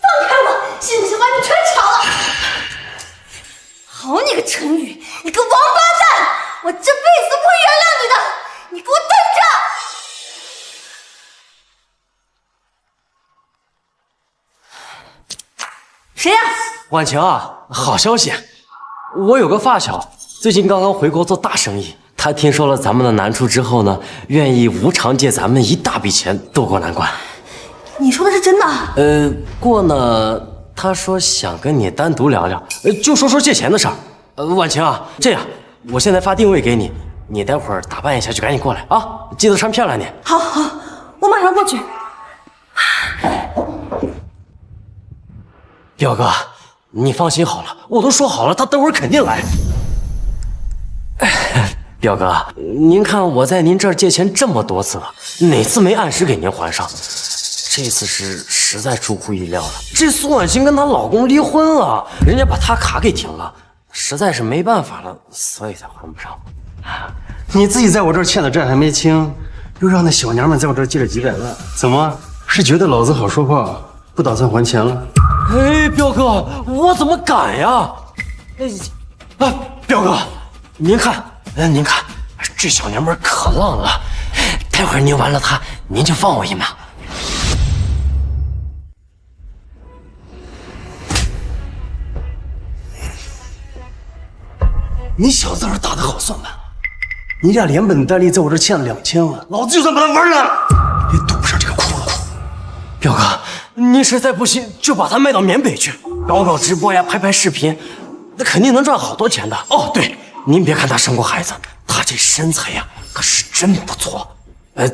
放开我，信不信把你全炒了？好你个陈宇，你个王八蛋！我这辈子都不会原谅你的！你给我等着！谁呀？婉晴啊，好消息！我有个发小，最近刚刚回国做大生意。他听说了咱们的难处之后呢，愿意无偿借咱们一大笔钱渡过难关。你说的是真的？不过呢，他说想跟你单独聊聊，就说借钱的事儿。婉晴啊，这样，我现在发定位给你，你待会儿打扮一下就赶紧过来啊，记得穿漂亮点。好，我马上过去。表哥，你放心好了，我都说好了，他等会儿肯定来。表哥，您看我在您这儿借钱这么多次了，哪次没按时给您还上？这次是实在出乎意料了。这苏婉清跟她老公离婚了，人家把她卡给停了，实在是没办法了，所以才还不上。你自己在我这儿欠的债还没清，又让那小娘们在我这儿借了几百万，怎么是觉得老子好说话，不打算还钱了？哎，表哥，我怎么敢呀？表哥，您看，这小娘们可浪了，待会儿您完了她，您就放我一马。你小子打得好算盘，你俩连本带利在我这欠了2000万，老子就算把他玩了，也堵不上这个窟窿。表哥，您实在不行就把它卖到缅北去，搞直播呀，拍视频，那肯定能赚好多钱的。哦，对，您别看她生过孩子，她这身材呀可是真不错。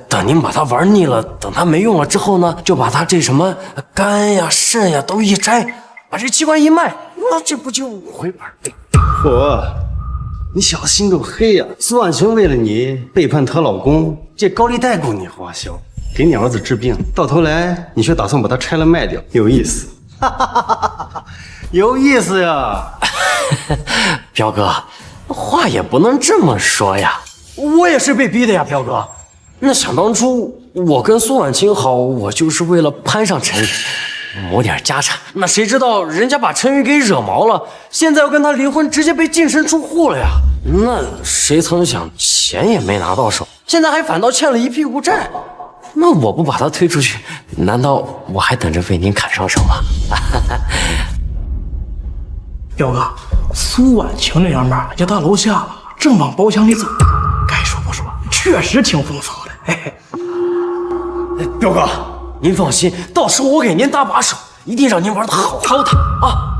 等您把它玩腻了，等它没用了之后呢，就把它这什么肝呀、肾呀都一摘，把这器官一卖，那这不就回本？嚯，你小子心够黑呀！苏婉晴为了你背叛她老公，借高利贷供你花销，给你儿子治病，到头来你却打算把它拆了卖掉，有意思，有意思呀！彪哥，话也不能这么说呀，我也是被逼的呀，彪哥。那想当初我跟苏婉清好，我就是为了攀上陈宇，谋点家产。那谁知道人家把陈宇给惹毛了，现在要跟他离婚，直接被净身出户了呀。那谁曾想钱也没拿到手，现在还反倒欠了一屁股债。那我不把他推出去，难道我还等着被您砍上手吗？彪哥，苏婉晴那娘们儿就到楼下了，正往包厢里走。该说不说，确实挺风骚的。嘿嘿，彪哥，您放心，到时候我给您搭把手，一定让您玩的好好的啊！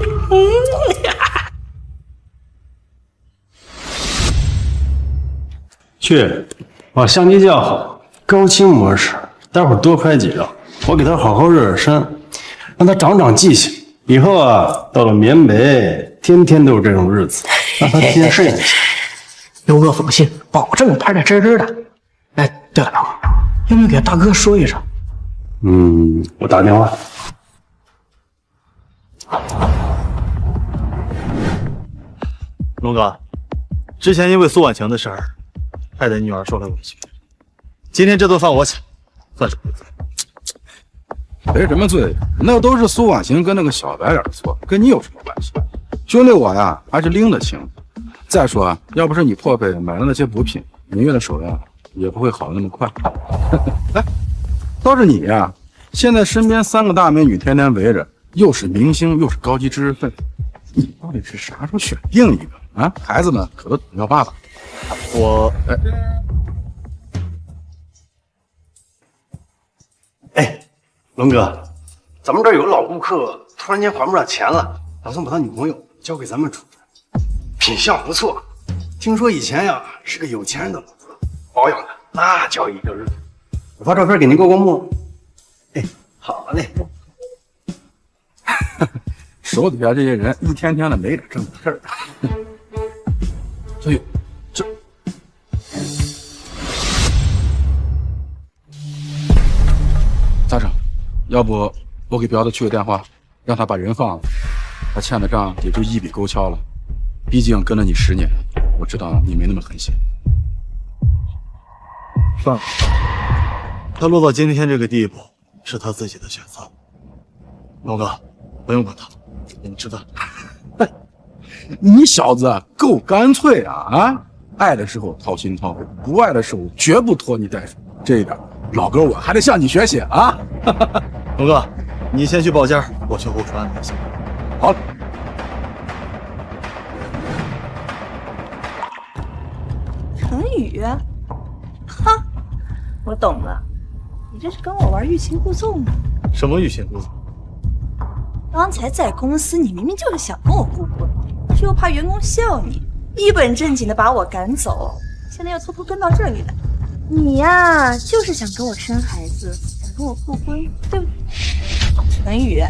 去，把相机架好，高清模式，待会儿多拍几张，我给他好好热热身，让他长长记性。以后啊，到了缅北，天天都是这种日子，让他提前适应一下。彪哥放心，保证拍得真真的。哎，对了，要不要给大哥说一声？我打电话。龙哥，之前因为苏婉晴的事儿，害得你女儿受了委屈。今天这顿饭我请，算是赔罪。赔什么罪？那都是苏婉晴跟那个小白脸的错，跟你有什么关系？兄弟我呀，还是拎得清。再说，要不是你破费买了那些补品，明月的手呀也不会好的那么快。哎，倒是你呀，现在身边3个大美女天天围着，又是明星又是高级知识分子，你到底是啥时候选定一个啊？孩子们可都等要爸爸。龙哥，咱们这儿有个老顾客突然间还不上钱了，打算把他女朋友交给咱们处分，品相不错，听说以前呀是个有钱人的老婆，保养的那叫一个热。我发照片给您过过目。哎，好嘞。手底下这些人一天天的没点正经事儿。哎呦，这咋整？要不我给彪子去个电话，让他把人放了。他欠的账也就一笔勾销了。毕竟跟了你10年，我知道你没那么狠心。算了，他落到今天这个地步，是他自己的选择。龙哥，不用管他，给你吃饭。你小子够干脆啊！啊，爱的时候掏心掏肺，不爱的时候绝不拖泥带水。这一点，老哥我还得向你学习啊！龙哥，你先去报间，我去后厨安排一下。好。陈宇，哈，我懂了，你这是跟我玩欲擒故纵呢。什么欲擒故纵？刚才在公司，你明明就是想跟我互混，但是又怕员工笑你，一本正经的把我赶走，现在又偷偷跟到这里来。你呀，就是想跟我生孩子，想跟我复婚，对不对？陈宇，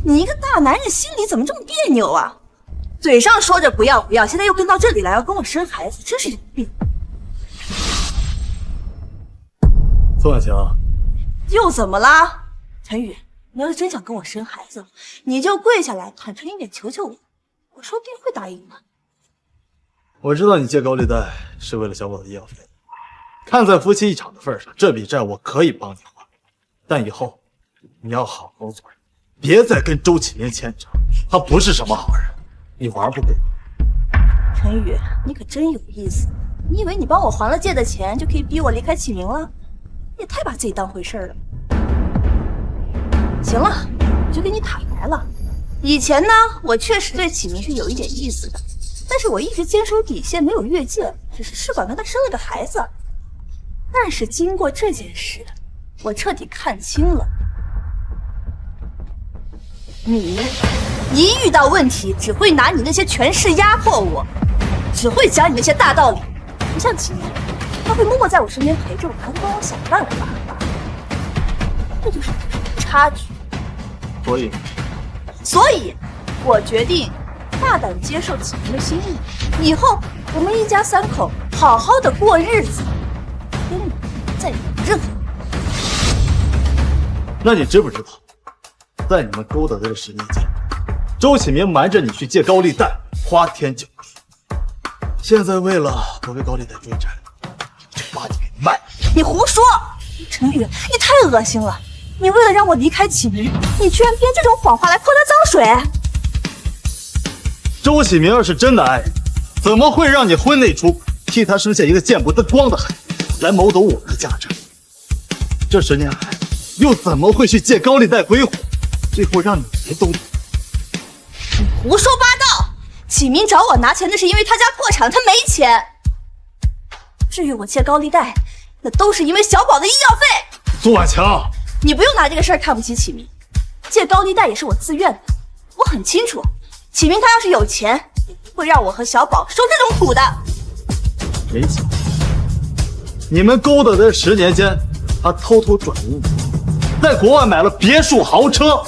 你一个大男人心里怎么这么别扭啊？嘴上说着不要不要，现在又跟到这里来要跟我生孩子，真是有病。宋婉晴，又怎么啦？陈宇，你要是真想跟我生孩子，你就跪下来坦诚一点求求我，我说不定会答应的。我知道你借高利贷是为了小宝的医药费，看在夫妻一场的份上，这笔债我可以帮你还，但以后你要好好做人，别再跟周启明牵扯，他不是什么好人，你玩不过。陈宇，你可真有意思，你以为你帮我还了借的钱就可以逼我离开启明了？你也太把自己当回事了。行了，我就跟你坦白了，以前呢，我确实对启明是有一点意思的，但是我一直坚守底线，没有越界，只是试管跟他生了个孩子。但是经过这件事，我彻底看清了，你一遇到问题只会拿你那些权势压迫我，只会讲你那些大道理，不像启明，他会默默在我身边陪着我，还会帮我想办法。这就是差距。所以，我决定大胆接受启明的心意，以后我们一家3口好好的过日子，跟你再没有任何。那你知不知道，在你们勾搭的这10年间，周启明瞒着你去借高利贷，花天酒地，现在为了不被高利贷追债，就把你给卖。你胡说，陈宇，你太恶心了！你为了让我离开启明，你居然编这种谎话来泼他脏水。周启明要是真的爱你，怎么会让你婚内出轨，替他生下一个见不得光的孩子，来谋夺我们的家产？这10年来，又怎么会去借高利贷归还，最后让你们都……你胡说八道！启明找我拿钱，那是因为他家破产，他没钱。至于我借高利贷，那都是因为小宝的医药费。苏婉强，你不用拿这个事儿看不起启明，借高利贷也是我自愿的。我很清楚，启明他要是有钱，也不会让我和小宝受这种苦的。没钱？你们勾搭的10年间，他偷偷转移你，在国外买了别墅豪车。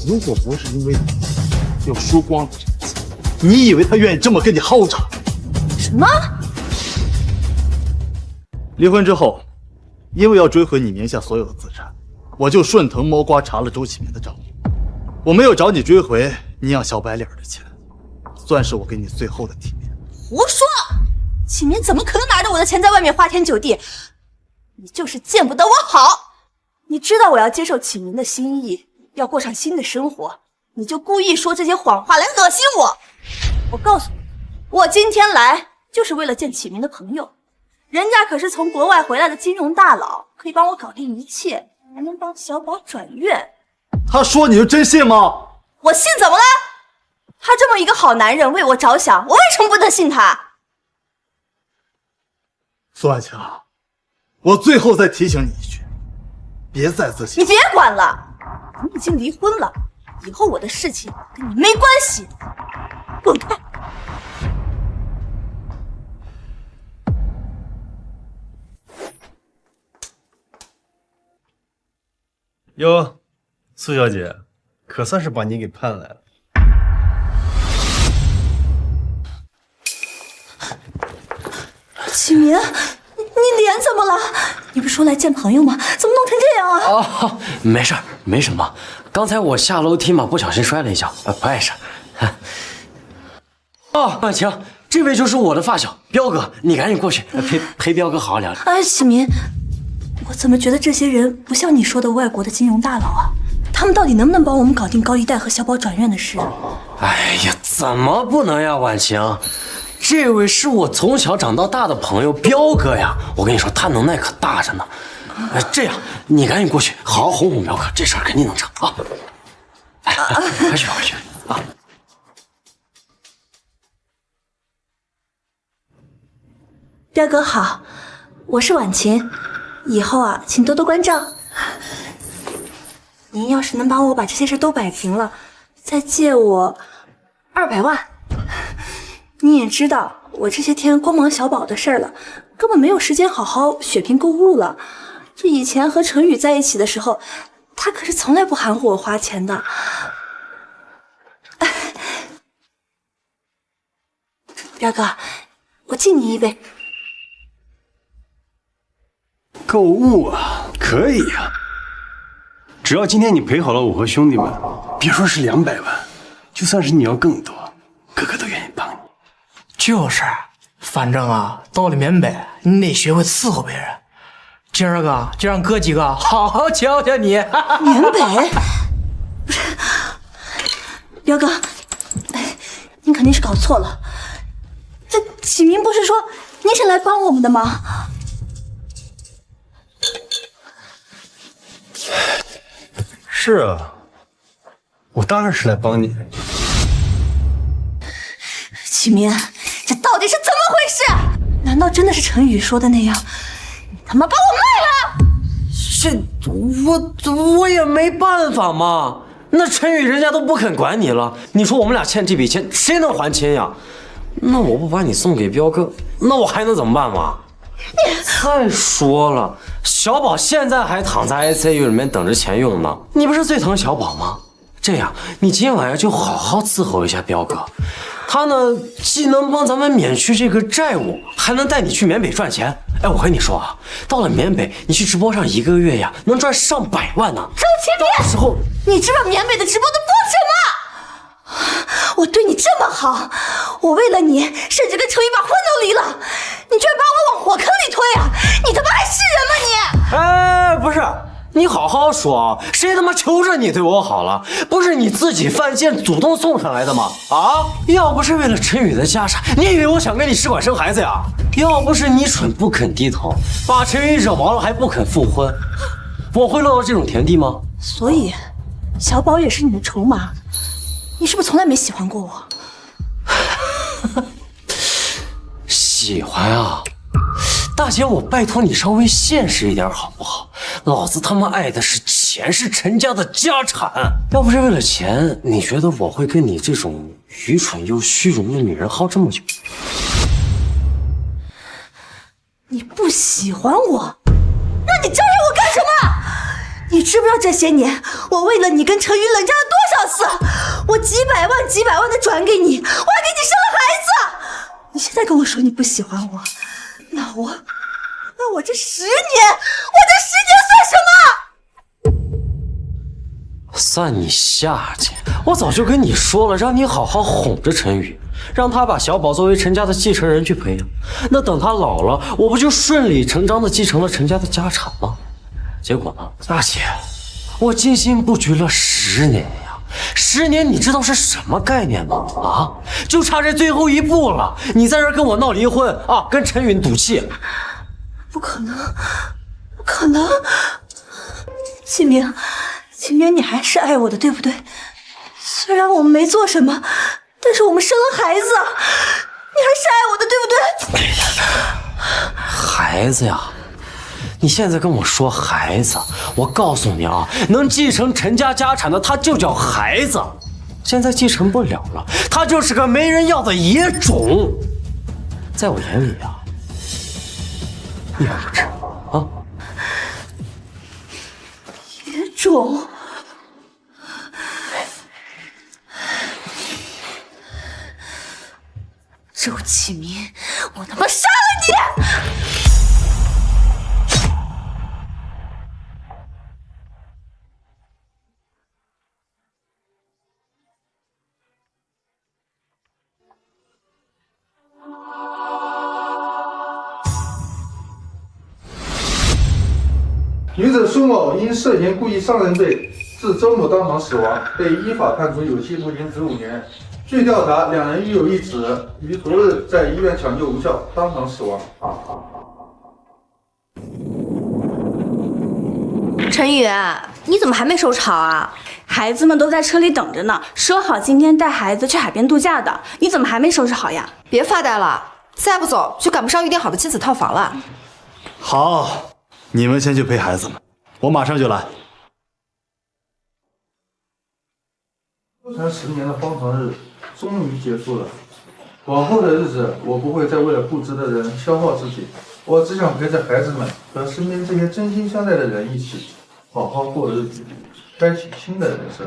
如果不是因为你又输光了这个钱，你以为他愿意这么跟你耗着？什么？离婚之后，因为要追回你名下所有的资产，我就顺藤摸瓜查了周启明的账户。我没有找你追回你养小白脸的钱，算是我给你最后的体面。胡说！启明怎么可能拿着我的钱在外面花天酒地？你就是见不得我好。你知道我要接受启明的心意，要过上新的生活，你就故意说这些谎话来恶心我。我告诉你，我今天来就是为了见启明的朋友，人家可是从国外回来的金融大佬，可以帮我搞定一切，还能帮小宝转院。他说你就真信吗？我信怎么了？他这么一个好男人为我着想，我为什么不能信他？苏婉强，我最后再提醒你一句，别再自信。你别管了，你已经离婚了，以后我的事情跟你没关系，滚开！哟，苏小姐，可算是把你给盼来了。启明，你脸怎么了？你不是说来见朋友吗？怎么弄成这样啊？哦，没事儿，没什么。刚才我下楼梯嘛，不小心摔了一跤，不碍事。哦，婉晴，这位就是我的发小彪哥，你赶紧过去陪彪哥好好聊聊。哎，启明，我怎么觉得这些人不像你说的外国的金融大佬啊？他们到底能不能帮我们搞定高一代和小宝转院的事？哎呀，怎么不能呀，婉晴？这位是我从小长到大的朋友彪哥呀，我跟你说，他能耐可大着呢。这样，你赶紧过去，好好哄哄彪哥，这事儿肯定能成啊！哎，快去快去啊！彪哥好，我是婉晴，以后啊，请多多关照。您要是能帮我把这些事都摆平了，再借我200万。你也知道，我这些天光忙小宝的事儿了，根本没有时间好好血拼购物了。这以前和陈宇在一起的时候，他可是从来不含糊我花钱的。彪哥，我敬你一杯。购物啊，可以啊，只要今天你陪好了我和兄弟们，别说是200万，就算是你要更多，哥哥都愿意帮你。就是，反正啊，到了缅北，你得学会伺候别人。今儿个就让哥几个好好教教你。缅北？不是，彪哥，您肯定是搞错了。这启明不是说您是来帮我们的吗？是啊，我当然是来帮你。启明，这到底是怎么回事？难道真的是陈宇说的那样？你他妈把我卖了！这我也没办法嘛。那陈宇人家都不肯管你了，你说我们俩欠这笔钱，谁能还清呀？那我不把你送给彪哥，那我还能怎么办嘛？再说了，小宝现在还躺在 ICU 里面等着钱用呢。你不是最疼小宝吗？这样，你今晚就好好伺候一下彪哥，他呢既能帮咱们免去这个债务，还能带你去缅北赚钱。哎，我跟你说啊，到了缅北，你去直播上1个月呀，能赚上百万呢。周启明，到时候你知道缅北的直播的过程吗？我对你这么好，我为了你，甚至跟程宇把婚都离了，你居然把我往火坑里推啊！你他妈还是人吗你？哎，不是，你好好说，谁他妈求着你对我好了？不是你自己犯贱主动送上来的吗？啊！要不是为了陈宇的家产，你以为我想跟你试管生孩子呀？要不是你蠢不肯低头，把陈宇惹毛了还不肯复婚，我会落到这种田地吗？所以，小宝也是你的筹码。你是不是从来没喜欢过我？喜欢啊，大姐，我拜托你稍微现实一点好不好？老子他妈爱的是钱，是陈家的家产。要不是为了钱，你觉得我会跟你这种愚蠢又虚荣的女人耗这么久？你不喜欢我，那你招惹我干什么？你知不知道这些年我为了你跟陈宇冷战了多少次？我几百万的转给你，我还给你生了孩子。你现在跟我说你不喜欢我，那我这10年算什么？算你下贱！我早就跟你说了，让你好好哄着陈宇，让他把小宝作为陈家的继承人去培养。那等他老了，我不就顺理成章的继承了陈家的家产吗？结果呢，大姐，我精心布局了10年呀，10年，你知道是什么概念吗？啊，就差这最后一步了。你在这跟我闹离婚啊，跟陈宇赌气？不可能，不可能！启明，你还是爱我的，对不对？虽然我们没做什么，但是我们生了孩子，你还是爱我的，对不对？孩子呀！你现在跟我说孩子，我告诉你啊，能继承陈家家产的，他就叫孩子。现在继承不了了，他就是个没人要的野种。在我眼里啊，一文不值啊。野种。周启明，我他妈杀了你！女子苏某因涉嫌故意伤人罪，致周某当场死亡，被依法判处有期徒刑15年。据调查，两人育有一子，于昨日在医院抢救无效，当场死亡。陈宇，你怎么还没收场啊？孩子们都在车里等着呢，说好今天带孩子去海边度假的，你怎么还没收拾好呀？别发呆了，再不走就赶不上预定好的亲子套房了。好，你们先去陪孩子们，我马上就来。纠缠10年的荒唐日终于结束了，往后的日子，我不会再为了不值的人消耗自己，我只想陪着孩子们和身边这些真心相待的人一起，好好过日子，开启新的人生。